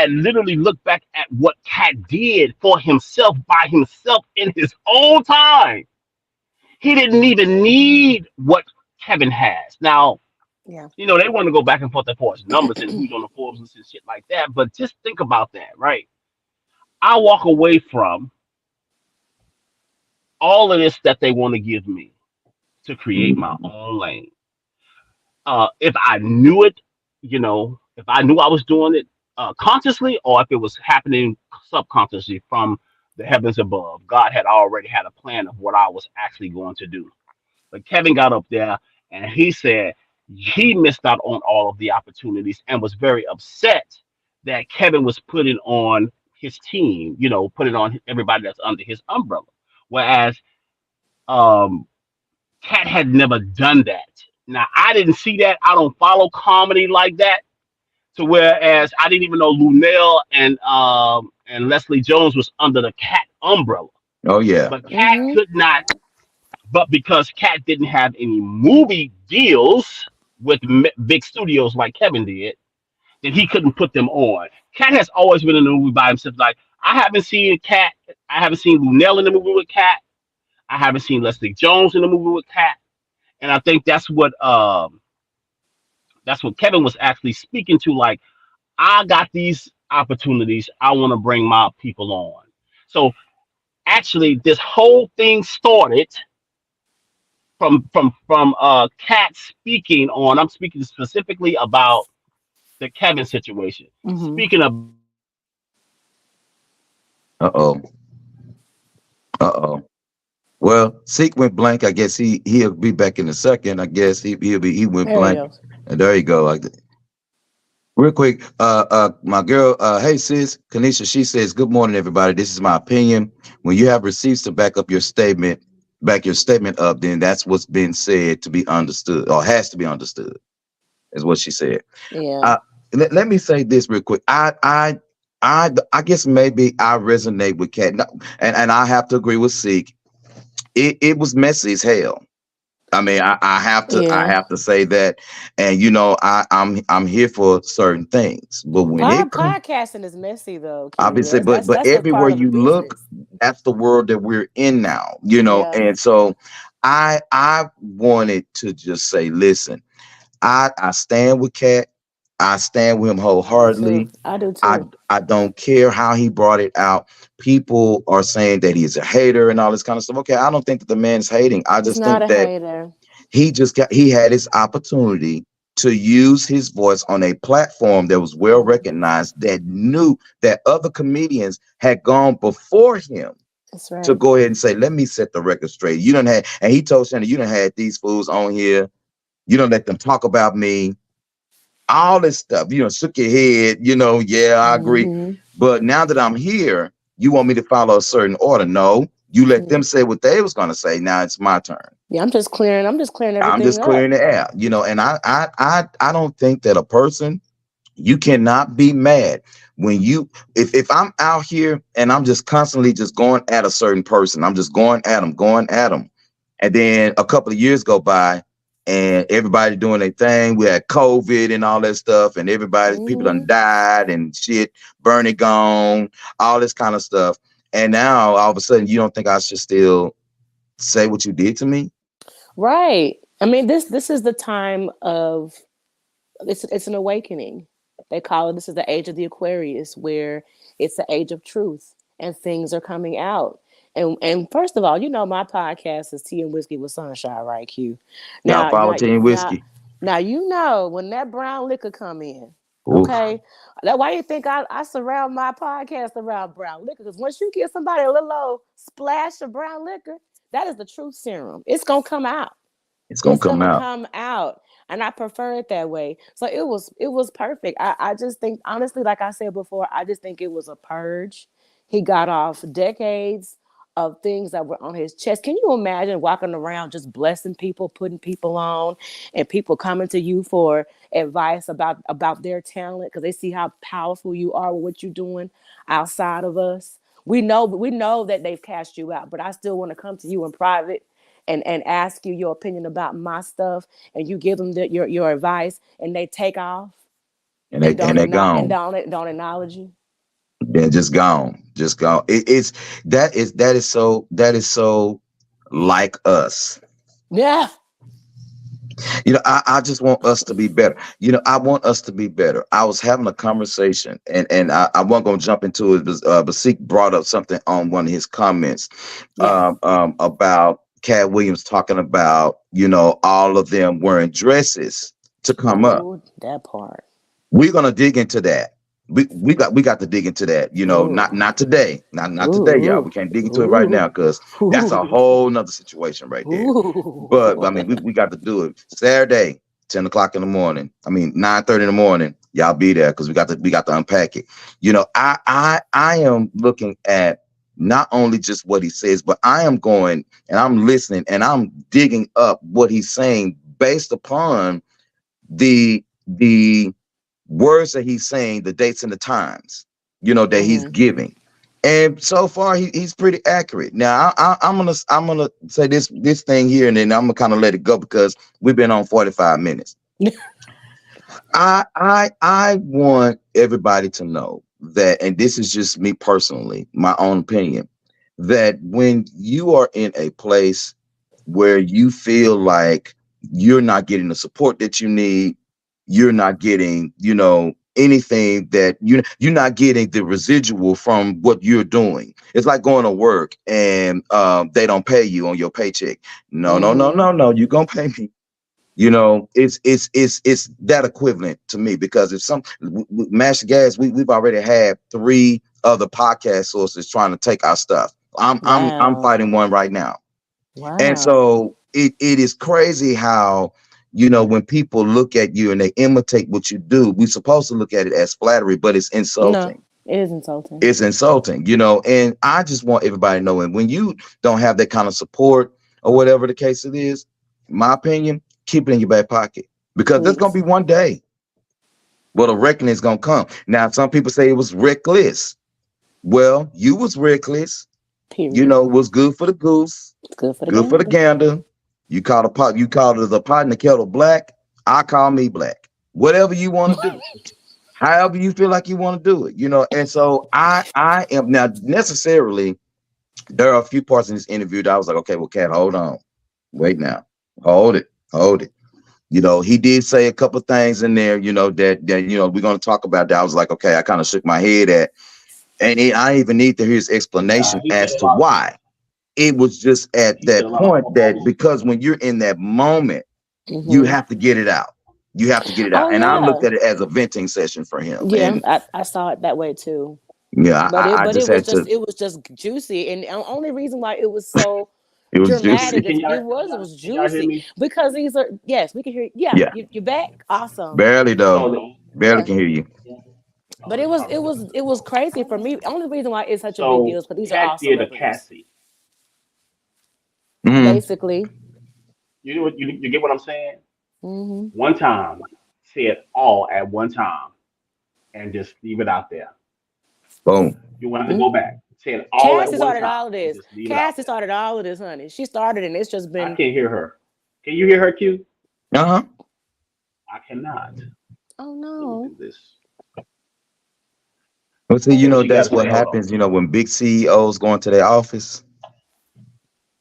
literally look back at what Cat did for himself by himself in his own time. He didn't even need what Kevin has. Now, Yeah. they want to go back and forth as far as numbers and who's on the Forbes list and shit like that. But just think about that, right? I walk away from all of this that they want to give me to create my own lane. If I knew it, if I knew I was doing it consciously, or if it was happening subconsciously from the heavens above, God had already had a plan of what I was actually going to do. But Kevin got up there and he said he missed out on all of the opportunities and was very upset that Kevin was putting on his team, putting on everybody that's under his umbrella. Whereas um, Cat had never done that. Now I didn't see that. I don't follow comedy like that. To whereas I didn't even know Lunel and Leslie Jones was under the Cat umbrella. Oh yeah. But Cat Mm-hmm. could not. But because Cat didn't have any movie deals with big studios like Kevin did, then he couldn't put them on. Cat has always been in the movie by himself. Like I haven't seen Cat. I haven't seen Lunel in the movie with Cat. I haven't seen Leslie Jones in the movie with Cat. And I think that's what Kevin was actually speaking to. Like, I got these opportunities. I want to bring my people on. So actually, this whole thing started from Cat speaking on. I'm speaking specifically about the Kevin situation. Mm-hmm. Speaking about Uh oh. Uh oh. Well, Seek went blank. I guess he'll be back in a second. I guess he went There he blank. goes. And there you go. Like Real quick, my girl, hey sis, Kanisha, she says, "Good morning, everybody. This is my opinion. When you have receipts to back up your statement, back your statement up, then that's what's been said to be understood, or has to be understood," is what she said. Yeah. Uh, let me say this real quick. I guess maybe I resonate with Kat, and I have to agree with Seek. It was messy as hell. I mean, I Yeah. have to say that, and I'm here for certain things, but when it comes, Podcasting is messy though, Q. obviously, That's but that's but that's a everywhere part of the you look, business. that's the world that we're in now, Yeah. and so I wanted to just say, listen, I stand with Cat, I stand with him I do too. wholeheartedly. I do I too. I don't care how he brought it out. People are saying that he's a hater and all this kind of stuff. Okay, I don't think that the man's hating. I He's just not think a that hater. he had his opportunity to use his voice on a platform that was well Mhm. recognized, that knew that other comedians had gone before him, That's to right. go ahead and say, let me set the record straight. You don't have, and he told Shannon, you don't had these fools on here, you don't let them talk about me, all this stuff, shook your head, yeah, I agree. Hmm. But now that I'm here, you want me to follow a certain order. No, you let Yeah. them say what they was gonna say. Now it's my turn. Yeah, I'm just clearing I'm everything just up. clearing the air, and I don't think that a person, you cannot be mad when if I'm out here and I'm just constantly just going at a certain person, I'm just going at them, and then a couple of years go by and everybody doing their thing. We had COVID and all that stuff, and people done Hmm. died and shit, Bernie gone, all this kind of stuff. And now all of a sudden you don't think I should still say what you did to me? Right. I mean, this is the time of it's an awakening. They call it, this is the age of the Aquarius, where it's the age of truth and things are coming out. And first of all, my podcast is Tea and Whiskey with Sunshine, right, Q? Y'all Now follow now Team now Whiskey. now when that brown liquor come in, Oof. okay? That why you think I surround my podcast around brown liquor? Because once you give somebody a little old splash of brown liquor, that is the truth serum. It's gonna come out. It's gonna It's come gonna out. come out, and I prefer it that way. So it was perfect. I just think, honestly, like I said before, I just think it was a purge. He got off decades of things that were on his chest. Can you imagine walking around just blessing people, putting people on, and people coming to you for advice about their talent because they see how powerful you are with what you're doing outside of us? We know that they've cast you out, but I still want to come to you in private and ask you your opinion about my stuff, and you give them your advice, and they take off and and they and don't they're acknowledge and gone. don't acknowledge you. They're just gone, just gone. It's that is so like us. Yeah. I just want us to be better. I want us to be better. I was having a conversation, and I wasn't gonna jump into it, but Seek brought up something on one of his comments, Yeah. about Cat Williams talking about all of them wearing dresses to come up. Ooh, that part. We're gonna dig into that. We got to dig into that. Not Ooh. not today, not today, y'all. Ooh. We can't dig into it right now Ooh. because that's a Ooh. whole nother situation right there. But Ooh. I mean, we got to do it Saturday, 10 o'clock in the morning. I mean, 9:30 in the morning. Y'all be there because we got to unpack it. I am looking at not only just what he says, but I am going and I'm listening and I'm digging up what he's saying based upon the words that he's saying, the dates and the times, that he's Hmm. giving. And so far, he's pretty accurate. Now, I'm gonna say this thing here, and then I'm gonna kind of let it go because we've been on 45 minutes. I want everybody to know that, and this is just me personally, my own opinion, that when you are in a place where you feel like you're not getting the support that you need, you're not getting, anything that you're not getting the residual from what you're doing. It's like going to work and they don't pay you on your paycheck. No, no, no, Hmm. no, no. You're gonna pay me. It's that equivalent to me because if Master Gas, we've already had three other podcast sources trying to take our stuff. I'm Wow. fighting one right now. And Wow. so it is crazy how, when people look at you and they imitate what you do, we're supposed to look at it as flattery, but it's No, insulting. it is insulting. It's insulting, and I just want everybody to know, and when you don't have that kind of support or whatever the case it is, my opinion, keep it in your back pocket, because there's going to Please. be one day where the reckoning is going to come. Now, some people say it was reckless. Well, you was reckless. Period. It was good for the goose, Good for the good for the gander. gander. You called it the pot in the kettle black. I call me black. Whatever you want to do, however you feel like you want to do it, And so I am now necessarily. There are a few parts in this interview that I was like, okay, well, Cat, hold on, wait now, hold it. He did say a couple of things in there, that we're going to talk about. That I was like, okay, I kind of shook my head at, and I even need to hear his Yeah, explanation he said as a to lot of why. It was just at he said a that lot of point that, bullshit. because when you're in that moment, you Mm-hmm. have to get it out. You have to get it Oh out. And I yeah, looked at it as a venting session for him. yeah. And I saw it that way too. yeah, But I just it was had just to, juicy, and the only reason why it was so it was dramatic juicy. Can is y'all it was can y'all hear juicy me? because these are, yes, we can hear. Yeah, Yeah, you're back. Awesome. barely though. So the, Barely Yeah, can hear you. but it was crazy for me. Only reason why it's such a big deal so is because these are Cat all did a celebrities, Cassie. Hmm. basically. You know what you get what I'm saying? Hmm. One time, say it all at one time, and just leave it out there. Boom. You want to go back, say it all at Cassie one started time, all of and this. just leave it out Cassie there. started all of this, honey. She started, and it's just I been. can't hear her. Can you hear her, Q? Uh-huh. I cannot. Oh Let me no. do this. Well, see, See what she got that's to say. what Hold on. happens, when big CEOs go into their office.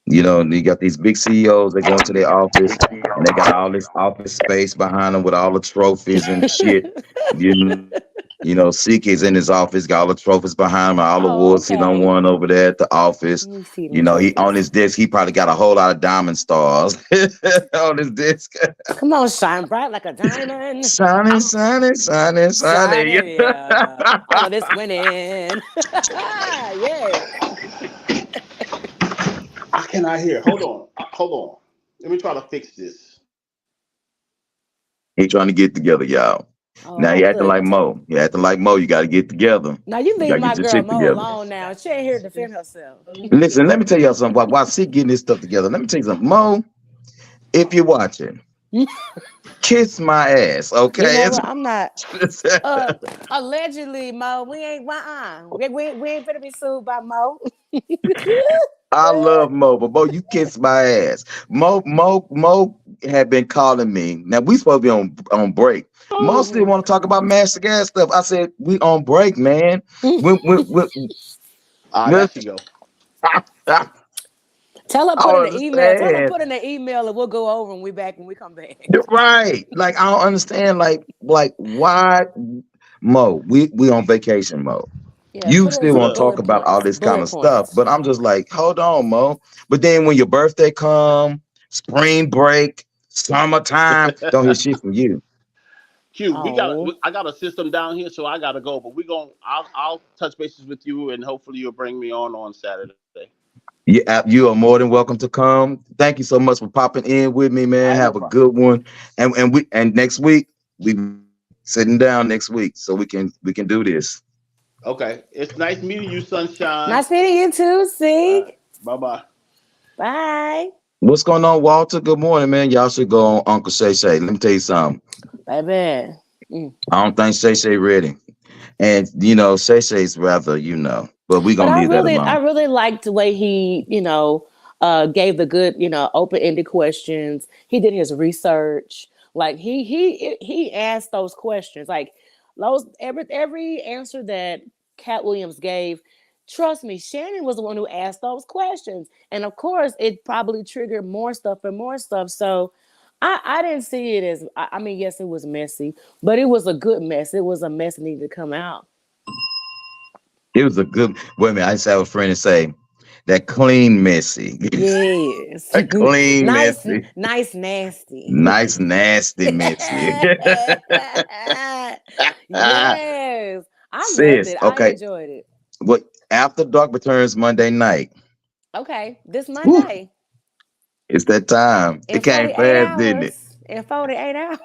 You got these big CEOs that go into their office and they got all this office space behind them with all the trophies and shit. Ck is in his office, got all the trophies behind him, all the Oh, awards he done okay. won over there at the office. Let me see them He on trophies. his desk, he probably got a whole lot of diamond stars on his desk. Come on, shine bright like a diamond. Shining, I'm shining, shining, shining. shining, yeah. All of this winning. Yes. I cannot hear. Hold on. Hold on. Let me try to fix this. He trying to get together, y'all. Now he Oh, acting like look. Mo. He acting like Mo. You got to get together. Now you You got leave to my get your girl shit Mo together. alone now. She ain't here to defend herself. Listen, let me tell y'all something. While she getting this stuff together, let me tell you something. Mo, if you're watching, kiss my ass, You okay? know what? I'm not. Uh, Allegedly, Mo, we ain't. We ain't finna be sued by Mo. I love Mo, but Mo, you kiss my ass. Mo had been calling me. Now we supposed to be on break. Mo still Mhm. want to talk about master gas stuff. I said we on break, man. When There she go. Tell her I put in don't the email. Tell her understand. put in the email, and we'll go over when we back when we come back. You're right. Like I don't understand. Like why, Mo? We on vacation, Mo. Yeah, You put in still some want to Look, talk bullet about all points. this kind Bullet of stuff, points. but I'm just like, hold on, Mo. But then when your birthday come, spring break, summertime, don't hear shit from you. Q, Oh, I got a system down here, so I gotta go. But we gon' I'll touch bases with you, and hopefully you'll bring me on Saturday. You are more than welcome to come. Thank you so much for popping in with me, I man. ain't no Have a problem. good one. And next week we sitting down next week so we can do this. Okay, it's nice meeting you, Sunshine. nice meeting you too. See, Bye bye. bye, What's going on, Walter? Good morning, man. Y'all should go on Uncle Shay Shay. Let me tell you something. baby. Mm. I don't think Shay Shay ready. And Shay Shay's rather, but we But gonna leave that I alone. really liked the way he, gave the good, open-ended questions. He did his research. Like he asked those questions. Like those every answer that Cat Williams gave. Trust me, Shannon was the one who asked those questions, and of course, it probably triggered more stuff and more stuff. So. I didn't see it as, I mean, yes, it was messy, but it was a good mess. It was a mess that needed to come out. It was a good wait a minute. I just have a friend to say that clean messy. Yes. A clean Nice, messy. nice, nasty. Nice nasty messy. Yes. I loved Sis, it. I okay. enjoyed it. What After Dark returns Monday night. Okay. This Whew, Monday it's that time. in It came 48 fast, didn't it? hours. in 48 hours.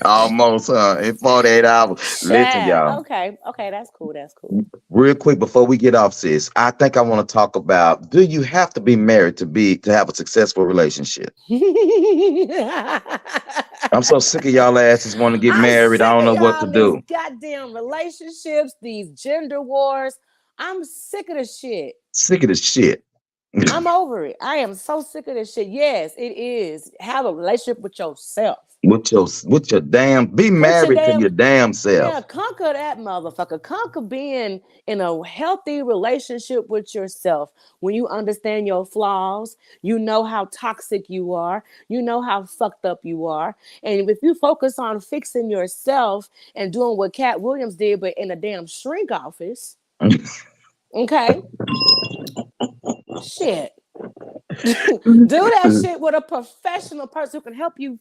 Almost in 48 hours. Listen, Child. y'all. Okay. Okay. That's cool. That's cool. Real quick before we get off, sis, I think I want to talk about, do you have to be married to have a successful relationship? I'm so sick of y'all asses want to get I'm married. I sick don't of know what to y'all, these do. goddamn relationships, these gender wars. I'm sick of this shit. Sick of this shit. I'm over it. I am so sick of this shit. Yes, it is. Have a relationship with yourself. With your damn, be Put your married to damn, your damn yeah, self. conquer that motherfucker. Conquer being in a healthy relationship with yourself. When you understand your flaws, you know how toxic you are, you know how fucked up you are. And if you focus on fixing yourself and doing what Cat Williams did, but in a damn shrink office, okay, shit. Do that shit with a professional person who can help you,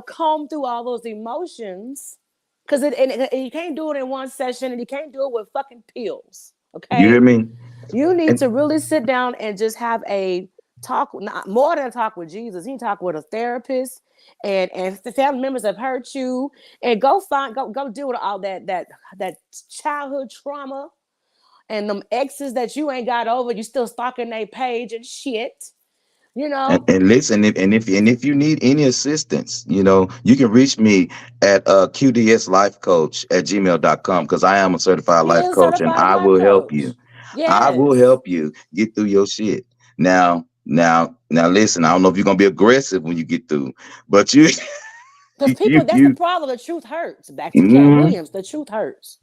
comb through all those emotions. Because and you can't do it in one session, and you can't do it with fucking pills. You hear Okay, me? you need And to really sit down and just have a talk, not more than a talk with Jesus. You need to talk with a therapist, and if the family members have hurt you, and go deal with all that childhood trauma and them exes that you ain't got over. You still stalking their page and shit. You And, know, and listen, if you need any assistance, you can reach me at qdslifecoach@gmail.com, because I am a certified he life is a coach and certified I life will help coach. you. I will Yes. help you get through your shit. Now, listen, I don't know if you're gonna be aggressive when you get through, but you, Because people, that's the you, problem. The truth hurts. Back to Cat mm, Williams, the truth hurts.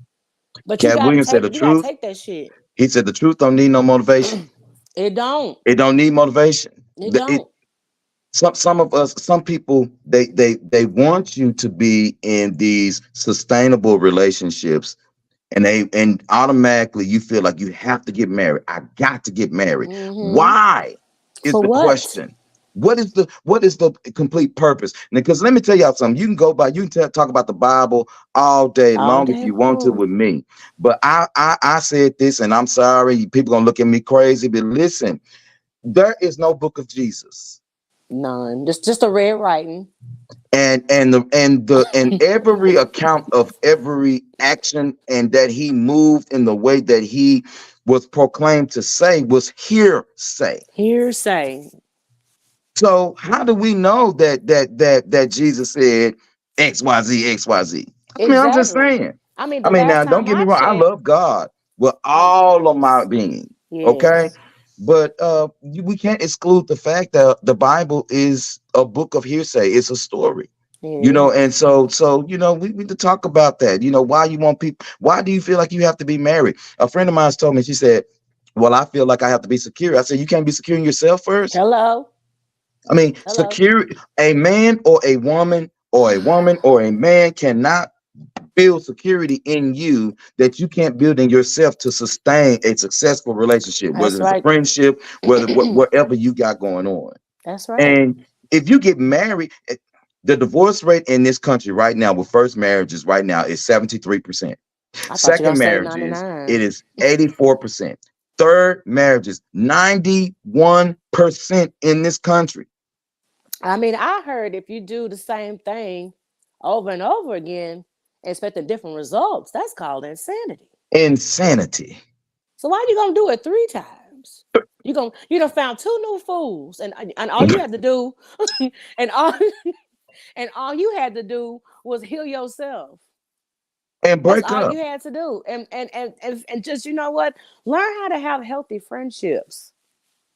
But Cat Williams said the you gotta truth. take that shit. He said the truth don't need no motivation. It don't. It don't need motivation. It don't. Some of us, some people, they want you to be in these sustainable relationships, and automatically you feel like you have to get married. I got to get married. Mm-hmm. Why is For the what? question? What is the complete purpose? Because let me tell y'all something. You can talk about the Bible all day All long if day you want to long. with me. But I said this, and I'm sorry, people gonna look at me crazy. But listen, there is no book of Jesus. None. Just a red writing. And every account of every action and that he moved in the way that he was proclaimed to say was hearsay. Hearsay. So how do we know that Jesus said XYZ? I mean, I'm just Exactly. saying. I mean, I the mean, last now don't time get me I wrong. I checked, love God with all of my yes. being. Okay. Yes. But we can't exclude the fact that the Bible is a book of hearsay. It's a story. It And is. we need to talk about that. Why you want people, why do you feel like you have to be married? A friend of mine told me, she said, well, I feel like I have to be secure. I said, you can't be secure in yourself first. Hello. I mean, Hello. secure, a man or a woman or a man cannot build security in you that you can't build in yourself to sustain a successful relationship, That's whether it's a right. friendship, whatever you got going on. That's right. And if you get married, the divorce rate in this country right now with first marriages right now is 73%. I thought you were gonna Second say marriages, it 99. is 84%. Third marriages, 91% in this country. I mean, I heard if you do the same thing over and over again, expecting different results, that's called insanity. Insanity. So why you gonna do it 3 times? You done found two new fools, and all you had to do, and all and all you had to do was heal yourself. And That's break all you up. had to do, and just what, learn how to have healthy friendships.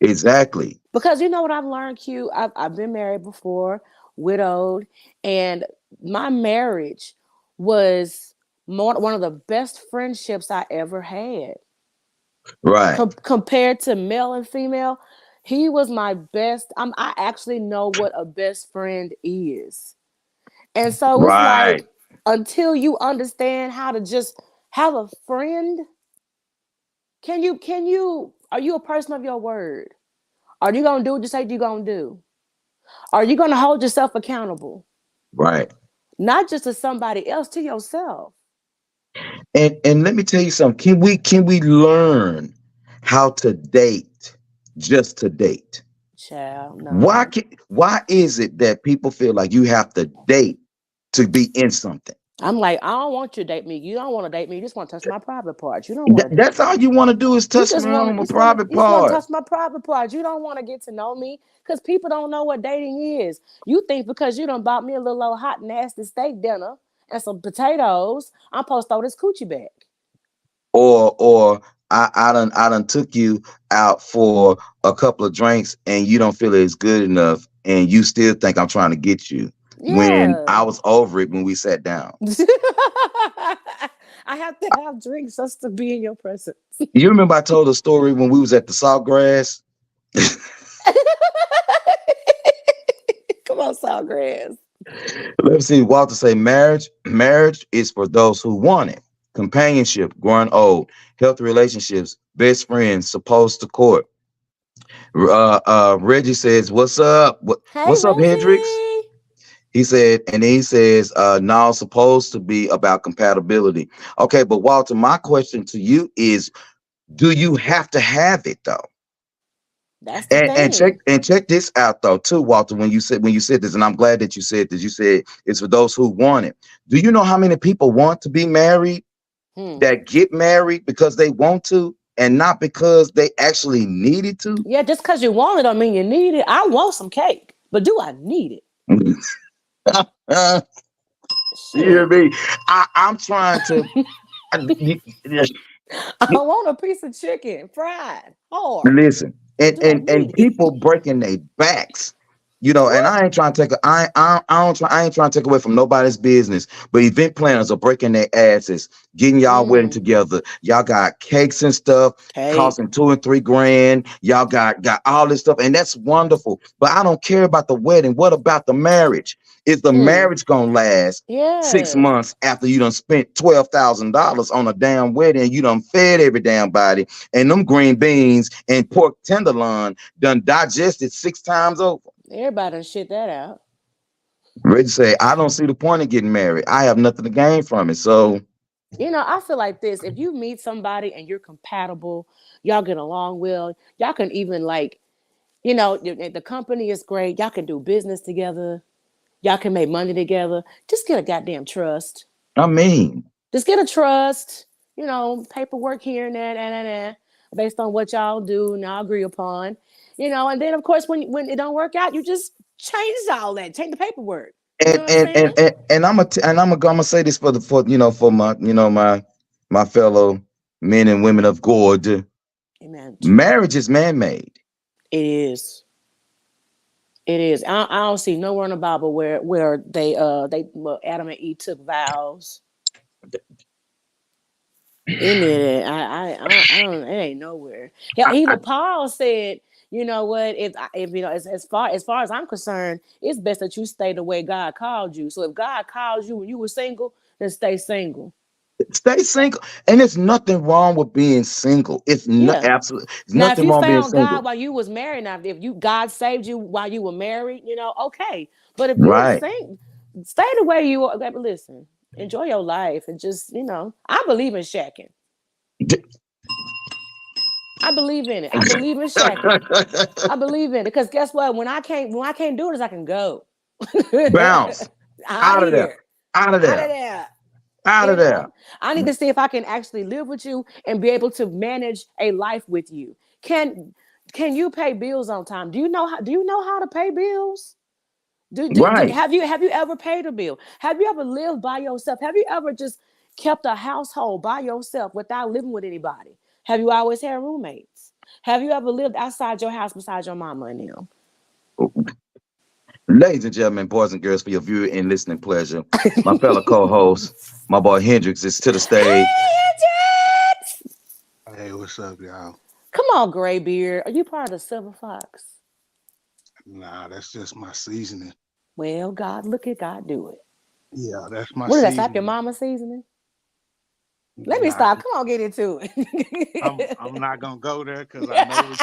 Exactly. Because you know what I've learned, Q. I've been married before, widowed, and my marriage was one of the best friendships I ever had. Right. Compared to male and female, he was my best. I actually know what a best friend is. And so it's Right. like, until you understand how to just have a friend, are you a person of your word? Are you gonna do what you say you're gonna do? Are you gonna hold yourself accountable? Right. Not just to somebody else, to yourself. And let me tell you something. Can we learn how to date just to date? Child, Why no. why is it that people feel like you have to date to be in something? I'm like, I don't want you to date me. You don't want to date me. You just want to touch my private parts. You don't want to. That's all you want to do is You touch just me want to. on my You private just want to part. touch my private parts. You don't want to get to know me because people don't know what dating is. You think because you done bought me a little old hot nasty steak dinner and some potatoes, I'm supposed to throw this coochie back. Or I done took you out for a couple of drinks and you don't feel it's good enough and you still think I'm trying to get you when Yeah. I was over it when we sat down. I have to have drinks just to be in your presence. You remember I told a story when we was at the Saltgrass? Come on, Sawgrass. Let's see. Walter say marriage is for those who want it. Companionship, growing old, healthy relationships, best friends, supposed to court. Reggie says, "What's up? Hey, What's up, Hendrix?" Reggie. He said, and then he says, "Now supposed to be about compatibility." Okay, but Walter, my question to you is, do you have to have it though? That's the And check thing. and check this out though too, Walter. When you said this, and I'm glad that you said this. You said it's for those who want it. Do you know how many people want to be married Hmm. that get married because they want to, and not because they actually needed to? Yeah, just because you want it don't mean you need it. I want some cake, but do I need it? Uh, you hear Shit. me? I'm trying to. I want a piece of chicken fried hard. Listen, and Do I and need and it? people breaking their backs, and What? I ain't trying to take a, I don't try I ain't trying to take away from nobody's business, but event planners are breaking their asses, getting y'all wedding Mm, together. Y'all got cakes and stuff cake. costing 2 and 3 grand. Y'all got all this stuff, and that's wonderful. But I don't care about the wedding. What about the marriage? Is the Mm, marriage gonna last six yes. months after you done spent $12,000 on a damn wedding and you done fed every damn body? And them green beans and pork tenderloin done digested 6 times over. Everybody done shit that out. Reggie say, I don't see the point of getting married. I have nothing to gain from it. So I feel like this. If you meet somebody and you're compatible, y'all get along well, y'all can even the company is great. Y'all can do business together. Y'all can make money together. Just get a goddamn trust. I mean, Just get a trust, paperwork here and there, based on what y'all do and y'all agree upon. And then of course when it don't work out, you just change all that, change the paperwork. You know and what I'm and saying? and and I'm gonna say this for my my fellow men and women of God. Amen. Marriage is man-made. It is. It is. I don't see nowhere in the Bible where Adam and Eve took vows. In it, I don't. It ain't nowhere. Hell, I, I, even Paul said, you know what? If as far as I'm concerned, it's best that you stay the way God called you. So if God called you when you were single, then stay single. Stay single, and there's nothing wrong with being single. It's not Yeah. absolutely. There's Now, if nothing you wrong being found single. God while you was married, now if God saved you while you were married, okay. But if you Right. sing, stay the way you are. Okay, but listen, enjoy your life and just I believe in shacking. I believe in it. I believe in shacking. I believe in it because guess what? When I can't do this, I can go Bounce out out of of there, here, out of out of there, there. out of there. I need to see if I can actually live with you and be able to manage a life with you. Can you pay bills on time? Do you know how to pay bills? Right. Have you ever paid a bill? Have you ever lived by yourself? Have you ever just kept a household by yourself without living with anybody? Have you always had roommates? Have you ever lived outside your house besides your mama and them? Ladies and gentlemen, boys and girls, for your viewing and listening pleasure, my fellow co-host, my boy Hendrix, is to the stage. Hey, Jax! Hey, what's up, y'all? Come on, Graybeard. Are you part of the Silver Fox? Nah, that's just my seasoning. Well, God, look at God do it. Yeah, that's my What is that? Slap your seasoning. mama seasoning? Let me Nah, stop. Come on, get into it. I'm not gonna go there because I know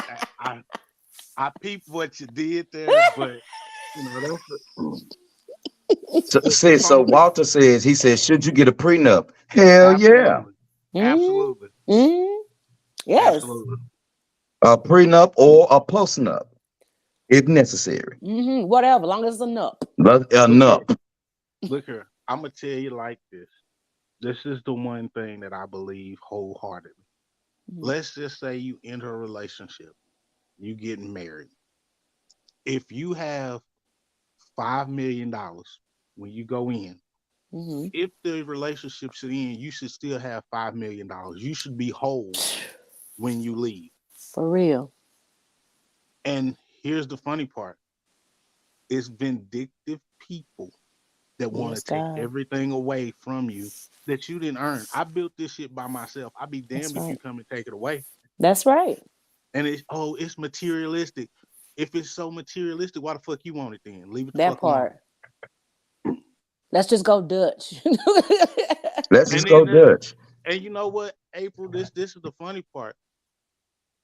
I peeped what you did there, but So from Walter says, he says, should you get a prenup? Hell yeah. absolutely, mm, absolutely, mm, yes. absolutely. A prenup or a postnup. if necessary. Whatever, long as it's enough. But Look enough. here, look here. I'm gonna tell you like this. This is the one thing that I believe wholeheartedly. Mhm. Let's just say you enter a relationship, you getting married. If you have $5 million when you go in, Mhm. if the relationship should end, you should still have $5 million. You should be whole when you leave. For real. And here's the funny part: it's vindictive people that want to Yes, take God. everything away from you that you didn't earn. I built this shit by myself. I'd be That's damned if you right. come and take it away. That's right. And it's materialistic. If it's so materialistic, why the fuck you want it then? Leave it the That fuck alone. part. Let's just go Dutch. Let's And just go then Dutch. and you know what, April, this is the funny part.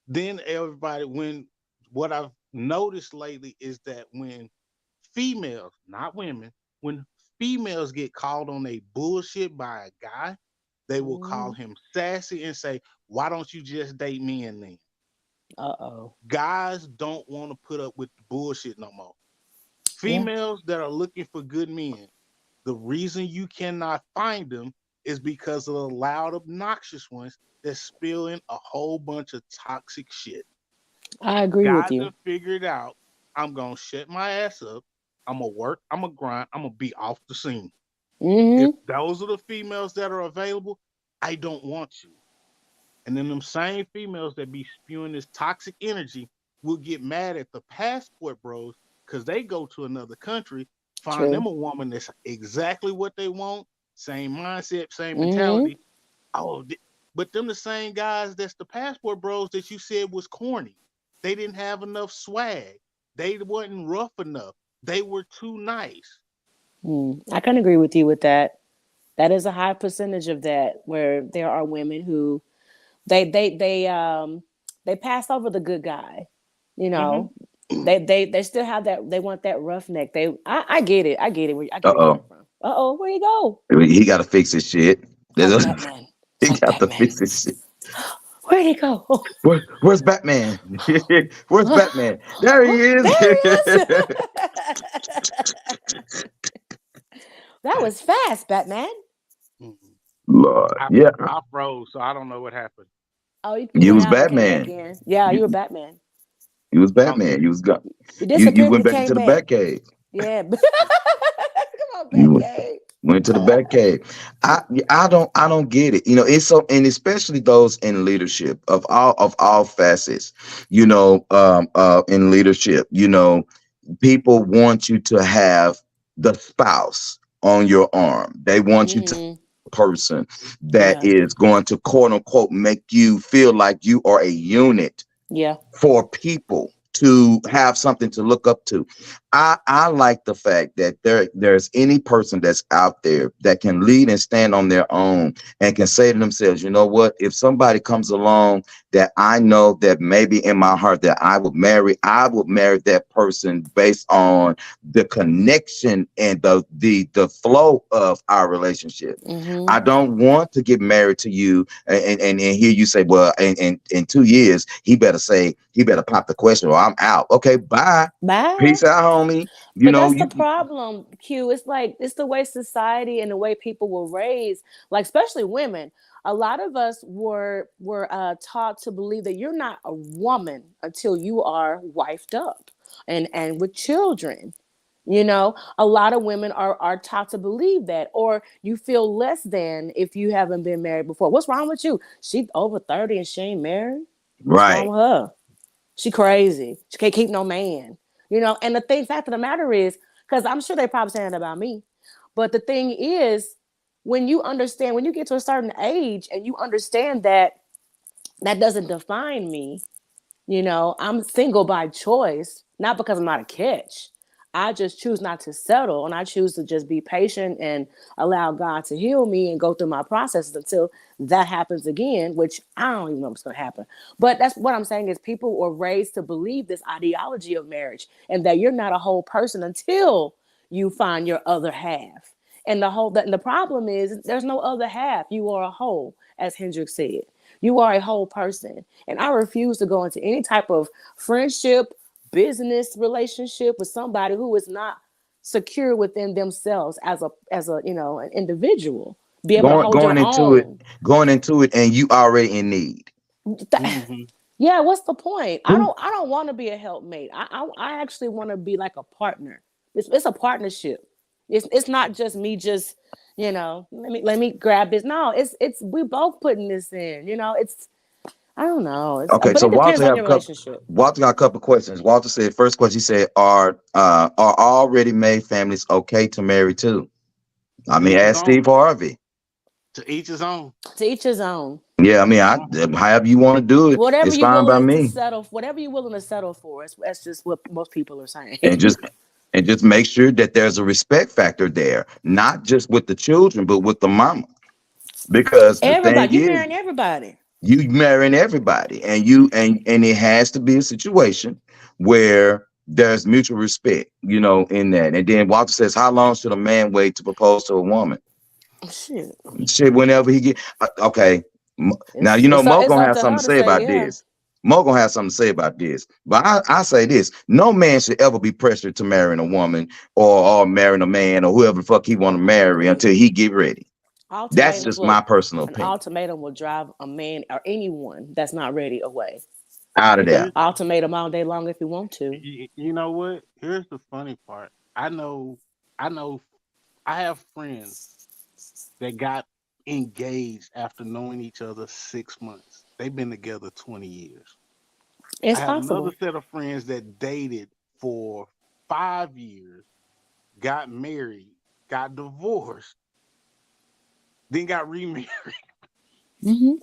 Then everybody, when what I've noticed lately is that when females, not women, when females get called on a bullshit by a guy, they will call Mm. him sassy and say, "Why don't you just date men then?" Uh-oh. Guys don't want to put up with the bullshit no more. Yeah. Females that are looking for good men, the reason you cannot find them is because of the loud, obnoxious ones that's spilling a whole bunch of toxic shit. I agree with Guys you. have figured out, I'm gonna shut my ass up, I'm gonna work, I'm gonna grind, I'm gonna be off the scene. If Mm-hmm. those are the females that are available, I don't want you. And then them same females that be spewing this toxic energy will get mad at the passport bros because they go to another country, find them True. a woman that's exactly what they want, same mindset, same Mm-hmm. mentality. Oh, but them the same guys that's the passport bros that you said was corny. They didn't have enough swag. They wasn't rough enough. They were too nice. I can agree with you with that. That is a high percentage of that, where there are women who they pass over the good guy. You Hmm. know, they still have that. They want that roughneck. I get it. I get it. I get Uh where you're oh. coming from. Uh-oh, where you go? He got to fix his shit. Fuck There's Batman. he Fuck got to Batman. fix his shit. Where'd he go? Where's Batman? Where's Batman? There he Oh, is. there he is. That was fast, Batman. Lord, I yeah, I froze, so I don't know what happened. Oh, you you went was out and came back Batman. in. Yeah, you You were Batman. you was Okay. Batman. You was gone. You You disappeared went and back came into the back. Batcave. Yeah. Come on, You went, Batcave. went to the Batcave. I don't get it. It's so, and especially those in leadership of all facets. In leadership. People want you to have the spouse on your arm. They want you to Mm, person that yeah. is going to quote unquote make you feel like you are a unit Yeah. for people to have something to look up to. I like the fact that there's any person that's out there that can lead and stand on their own and can say to themselves, you know what, if somebody comes along that I know that maybe in my heart that I would marry that person based on the connection and the flow of our relationship. Mm-hmm. I don't want to get married to you and hear you say, well, in 2 years, he better pop the question or I'm out. Okay, bye. Bye. Peace out, homie. You But know, that's the you problem, Q. It's like it's the way society and the way people were raised, like especially women. A lot of us were taught to believe that you're not a woman until you are wifed up and with children. A lot of women are taught to believe that, or you feel less than if you haven't been married before. What's wrong with you? She over 30 and she ain't married. What's wrong right, with her? She crazy. She can't keep no man. And the fact of the matter is, because I'm sure they probably saying it about me, but the thing is, when you get to a certain age and you understand that that doesn't define me, I'm single by choice, not because I'm not a catch. I just choose not to settle and I choose to just be patient and allow God to heal me and go through my processes until that happens again, which I don't even know what's going to happen. But that's what I'm saying is people were raised to believe this ideology of marriage and that you're not a whole person until you find your other half. And the problem is there's no other half. You are a whole, as Hendrik said. You are a whole person. And I refuse to go into any type of friendship, business relationship with somebody who is not secure within themselves as a an individual, be able to Going hold your going into it, own. going into it, and you already in need. Mm-hmm. Yeah, what's the point? Who I don't want to be a helpmate. I actually want to be like a partner. It's a partnership. It's not just me just, let me grab this. No, it's we both putting this in. It's I don't know. It's Okay, but so it depends Walter on have a your couple. relationship. Walter got a couple questions. Walter said, first question, he said, are already made families okay to marry too? I To mean, each his ask own. Steve Harvey. To each his own. To each his own. Yeah, I mean, Uh-huh. however you want to do it, Whatever it's you're fine by willing to me. settle, whatever you're willing to settle for, that's just what most people are saying. And just make sure that there's a respect factor there, not just with the children, but with the mama. Because the thing Everybody, you is, marrying everybody. you marrying everybody, and and it has to be a situation where there's mutual respect, in that. And then Walter says, how long should a man wait to propose to a woman? Shit, Shit, whenever he get okay. Now Mo it's gonna up have to something her to to say say about yeah. this. Mo gonna have something to say about this. But I say this: no man should ever be pressured to marrying a woman or marrying a man or whoever the fuck he want to marry Agree. until he get ready. That's Ultimatums just will my personal An opinion. ultimatum will drive a man or anyone that's not ready away. Out of You can there. Here's ultimatum all day long if you want to. you know what? Here's the funny part. I know I have friends that got engaged after knowing each other 6 months. They've been together 20 years. I It's have another possible. set of friends that dated for 5 years, got married, got divorced, then got remarried. Hmm.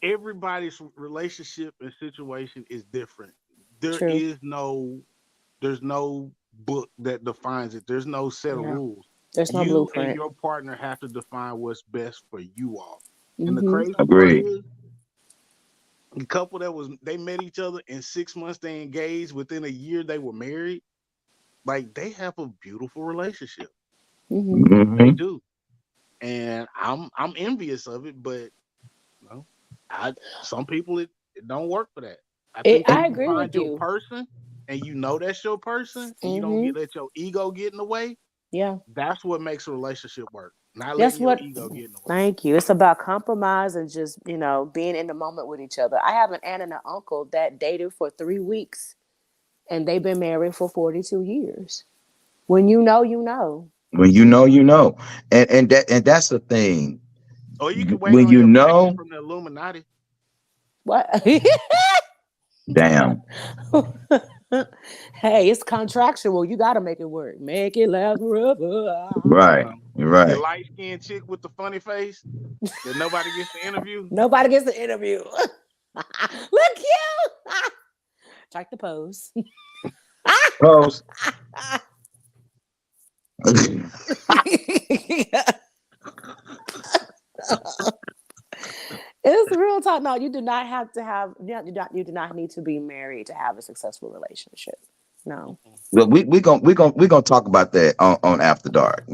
Everybody's relationship and situation is different. There True. is no there's no book that defines it. There's no set of Yeah. rules. There's no You and blueprint. your partner have to define what's best for you all. And the Hmm. crazy part Agreed. is the couple they met each other in 6 months, they engaged, within a year they were married. Like they have a beautiful relationship. Hmm. They Hmm. do. And I'm envious of it, but you know, I some people it don't work for that. I think if I you agree find with your you. person and you know that's your person and you don't Hmm. let your ego get in the way, Yeah. that's what makes a relationship work. Not That's letting your what. ego get in the way. Thank you. It's about compromise and just being in the moment with each other. I have an aunt and an uncle that dated for 3 weeks, and they've been married for 42 years. When you know, you know. When you know, and that's the thing. Or you can wait When on you your blessing know, from the Illuminati. What? damn, Hey, it's contractual. You got to make it work. Make it last forever. right, The right. light skinned chick with the funny face that nobody gets to interview. Nobody gets the interview. Look cute. Strike the pose. Close. It's real talk. No, you do not have to have. You do not need to be married to have a successful relationship. No, Well, we gonna talk about that on After Dark.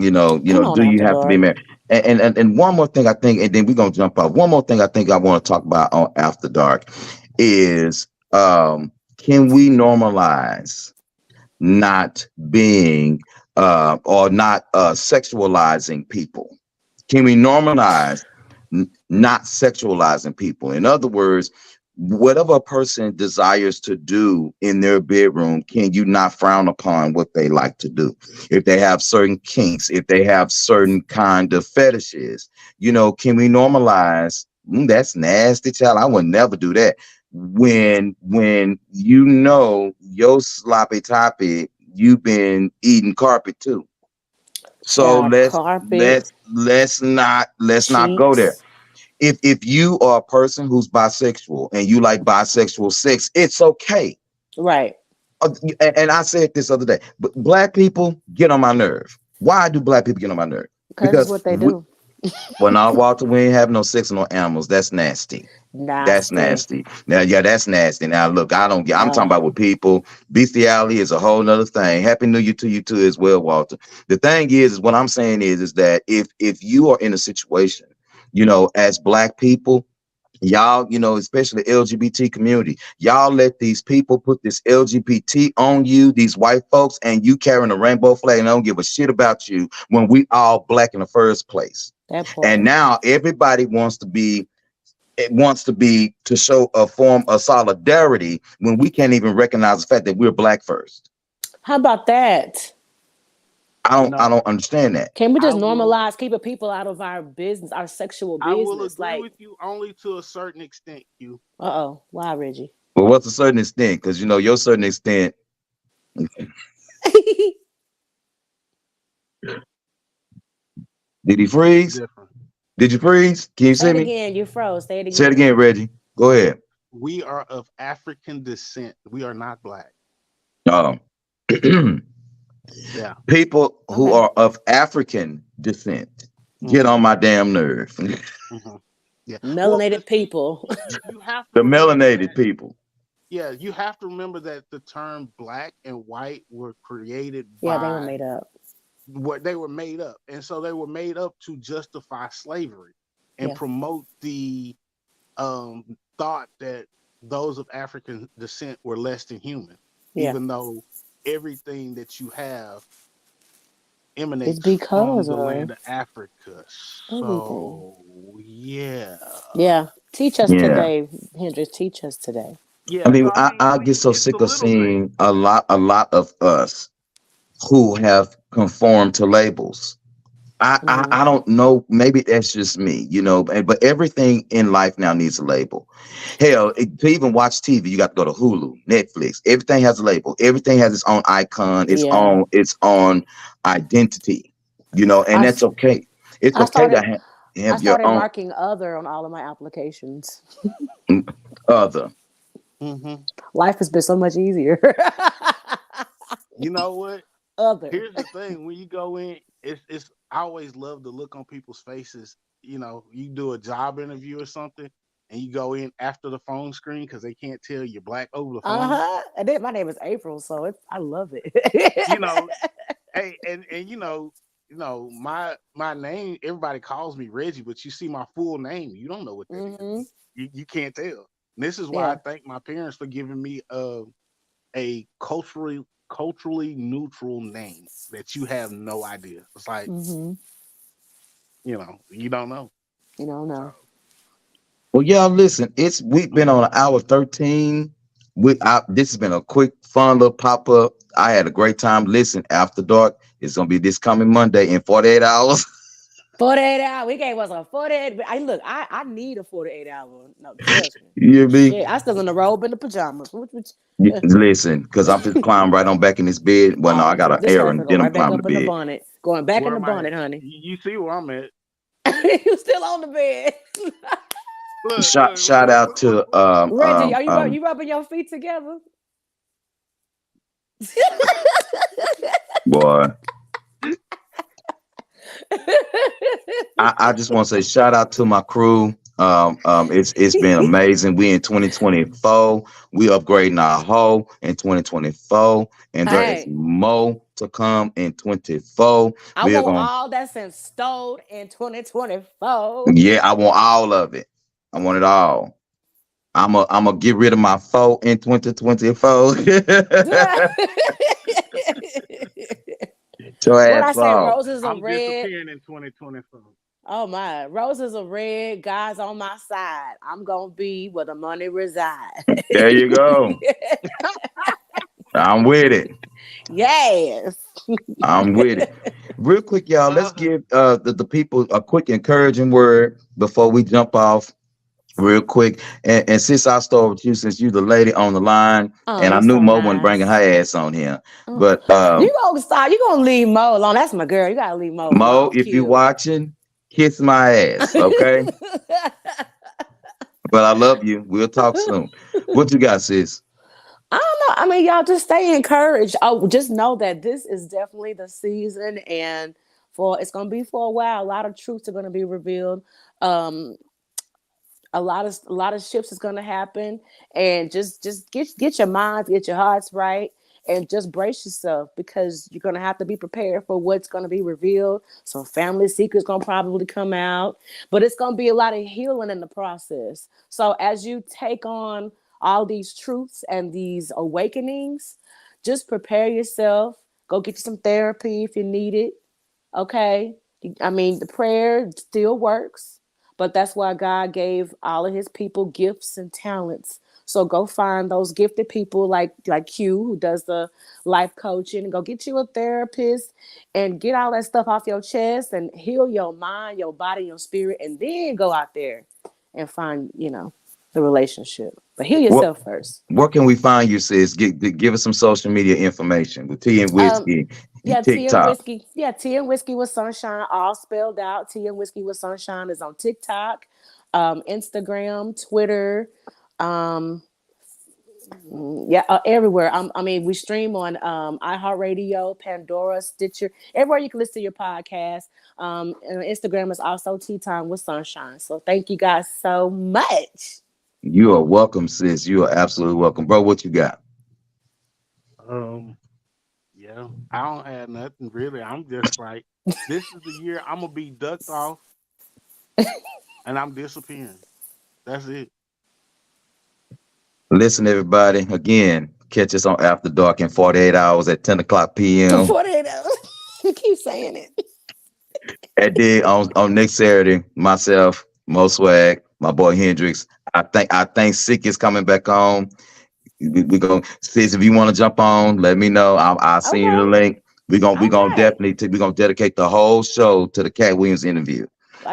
come on Do you after have to be dark. married? And one more thing I think, and then we're gonna jump off. One more thing I think I want to talk about on After Dark is can we normalize not being or not sexualizing people? Can we normalize not sexualizing people? In other words, whatever a person desires to do in their bedroom, can you not frown upon what they like to do? If they have certain kinks, if they have certain kind of fetishes, can we normalize? That's nasty, child. I would never do that. When your sloppy toppy, you've been eating carpet too. So Child, let's carpet, let's not go there. sheets. If you are a person who's bisexual and you like bisexual sex, it's okay. Right. And I said this other day, but black people get on my nerve. Why do black people get on my nerve? Because it's Because what they do. when I Walter, we ain't have no sex with no animals. That's nasty. That's Nasty. nasty. Now, yeah, that's nasty. Now, look, I don't get. I'm talking about with people. Bestiality is a whole nother thing. Happy New Year to you too, as well, Walter. The thing is what I'm saying is that if you are in a situation, as black people, Y'all, especially the LGBT community, y'all let these people put this LGBT on you, these white folks, and you carrying a rainbow flag and I don't give a shit about you when we all black in the first place. That And part. now everybody wants to be to show a form of solidarity when we can't even recognize the fact that we're black first. How about that? I You don't I know, don't understand that. Can we I just will normalize keeping people out of our business, our sexual I will business? agree Like, with you only to a certain extent, Q. why, Reggie? Well, what's a certain extent? Because your certain extent. Did he It's freeze? different. Did you freeze? Can you Say see it me? again. You froze. Say it Say it again. again, Reggie. Go ahead. We are of African descent. We are not black. Um, Yeah. people who Okay. are of African descent get hmm on my damn nerve. hmm Yeah. Well, Melanated because see, people. you have to The remember melanated that. people. Yeah, you have to remember that the term black and white were created Yeah, they were by made up. what they were made up, and so they were made up to justify slavery and Yeah. promote the thought that those of African descent were less than human, Yeah. even though everything that you have It's emanates from because the of land of Africa. everything. So yeah, Yeah. Teach us Yeah. today, Hendrix. Teach us today. I yeah. So mean, I mean, I get so it's the sick of little things. seeing a lot of us who have conformed to labels. I Hmm. don't know. Maybe that's just me, but everything in life now needs a label. Hell, to even watch TV, you got to go to Hulu, Netflix. Everything has a label. Everything has its own icon, Yeah. its own identity, and I that's okay. It's I okay to started I have your started own marking other on all of my applications. other. hmm Life has been so much easier. You know what? Other. Here's the thing: when you go in, it's I always love the look on people's faces. You do a job interview or something, and you go in after the phone screen because they can't tell you're black over the phone. Uh-huh. And then my name is April, so I love it. You know, hey, and my name. Everybody calls me Reggie, but you see my full name, you don't know what that is. Hmm. You can't tell. And this is why I Yeah. thank my parents for giving me a culturally neutral name that you have no idea. It's like Hmm. you don't know. So No. Well, y'all listen. We've been on an hour 13. This has been a quick, fun little pop up. I had a great time. Listen, After Dark is gonna be this coming Monday in 48 hours. 48 hours. We gave us a 48. I need a 48 hour. No, trust me. You hear me? Shit. I still in the robe and the pajamas. Listen, because I'm just climb right on back in this bed. Well, no, I Oh, got an this air heifer and go then I'm right back climbing the up in the bed. bonnet. Going back in where the am I at? bonnet, honey. You see where I'm at. You still on the bed. Look, Shout out to Reggie, are you rubbing your feet together? boy. I just want to say shout out to my crew. It's been amazing. We in 2024. We upgrading our hoe in 2024, and there is Hey, more to come in 24. I We're want going. all that's installed in 2024. Yeah, I want all of it. I want it all. I'm gonna get rid of my foe in 2024. Your What ass I say, off. roses are I'm red. disappearing in 2024. Oh my, roses are red. God's on my side. I'm gonna be where the money reside. There you go. I'm with it. Yes. I'm with it. Real quick, y'all. Let's Uh, give the people a quick encouraging word before we jump off. Real quick, and since I started with you, since you the lady on the line, Oh, and I you knew so Mo wasn't bringing her nice. ass on here, Oh, but you gonna stop? You gonna leave Mo alone? That's my girl. You gotta leave Mo Mo, alone. if you Q. watching, kiss my ass, okay? But I love you. We'll talk soon. What you got, sis? I don't know. I mean, y'all just stay encouraged. Oh, just know that this is definitely the season, and for it's gonna be for a while. A lot of truths are gonna be revealed. Um, a lot of shifts is gonna happen, and just get your minds, get your hearts right, and just brace yourself because you're going to have to be prepared for what's going to be revealed. Some family secrets going to probably come out, but it's going to be a lot of healing in the process. So as you take on all these truths and these awakenings, just prepare yourself. Go get you some therapy if you need it. Okay. I mean, the prayer still works, but that's why God gave all of his people gifts and talents. So go find those gifted people like Q, who does the life coaching, and go get you a therapist and get all that stuff off your chest and heal your mind, your body, your spirit, and then go out there and find, the relationship. But heal What yourself first. where can we find you, sis? Give us some social media information with Tea and Um, Whiskey and Yeah, tea and TikTok. whiskey. Yeah, tea and whiskey with sunshine, all spelled out. Tea and whiskey with sunshine is on TikTok, Instagram, Twitter, um, yeah, everywhere. I mean, we stream on iHeartRadio, Pandora, Stitcher, everywhere you can listen to your podcast. And Instagram is also Tea Time with Sunshine. So thank you guys so much. You are welcome, sis. You are absolutely welcome, bro. What you got? Um, yeah, I don't have nothing really. I'm just like, this is the year I'm gonna be ducked off and I'm disappearing. That's it. Listen, everybody. Again, catch us on After Dark in 48 hours at 10 o'clock p.m. 48 hours. You keep saying it. And then on next Saturday, myself, Mo Swag, my boy Hendrix. I think Sick is coming back on. We gonna sis, if you want to jump on, let me know. I'll send you the Okay. link. We gonna Okay. definitely we gonna dedicate the whole show to the Cat Williams interview.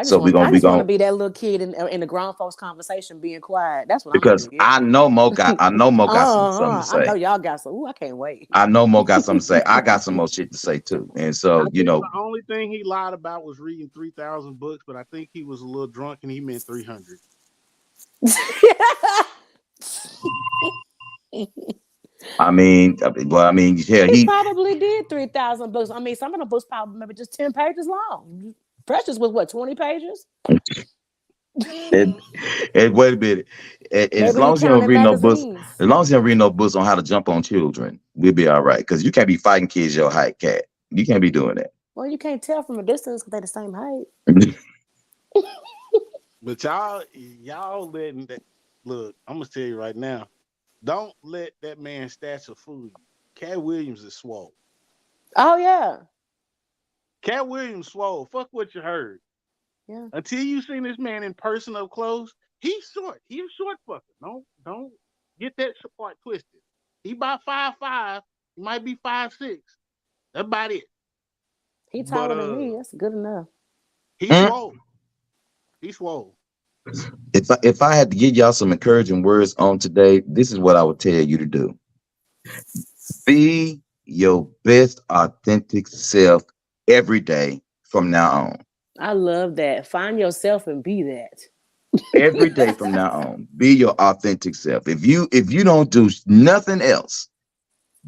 So we I gonna we just want to gonna be that little kid in the grown folks conversation being quiet. That's what I'm gonna because be. I know Mo got something to I know say. y'all got some. Ooh, I can't wait. I know Mo got something to say. I got some more shit to say too. And I so, think the only thing he lied about was reading 3,000 books, but I think he was a little drunk and he meant 300. Yeah, He he probably did 3,000 books. I mean, some of the books probably maybe just 10 pages long. Precious was what, 20 pages? and, and wait a minute. And as Maybe he long as you don't counted read no books, magazines. as long as you don't read no books on how to jump on children, we'll be all right. Because you can't be fighting kids your height, cat. You can't be doing that. Well, you can't tell from a distance because they're the same height. But y'all letting that look, I'm gonna tell you right now, don't let that man's stature fool you. Cat Williams is swole. Oh yeah, Cat Williams swole. Fuck what you heard. yeah. Until you seen this man in person up close, he's short. He's a short fucker. Don't get that part twisted. He about 5'5". He might be 5'6". That's about it. He But taller than me. That's good enough. he's swole. He's swole. If I had to give y'all some encouraging words on today, this is what I would tell you to do. Be your best authentic self every day from now on. I love that. Find yourself and be that. Every day from now on. Be your authentic self. If you don't do nothing else,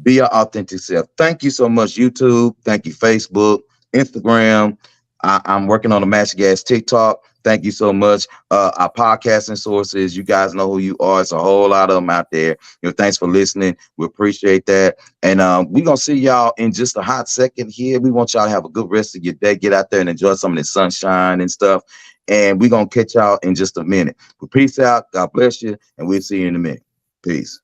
be your authentic self. Thank you so much, YouTube. Thank you, Facebook, Instagram. I'm working on a Match Gas TikTok. Thank you so much. Our podcasting sources, you guys know who you are. It's a whole lot of them out there. Thanks for listening. We appreciate that. And we're going to see y'all in just a hot second here. We want y'all to have a good rest of your day. Get out there and enjoy some of the sunshine and stuff. And we're going to catch y'all in just a minute. But peace out. God bless you. And we'll see you in a minute. Peace.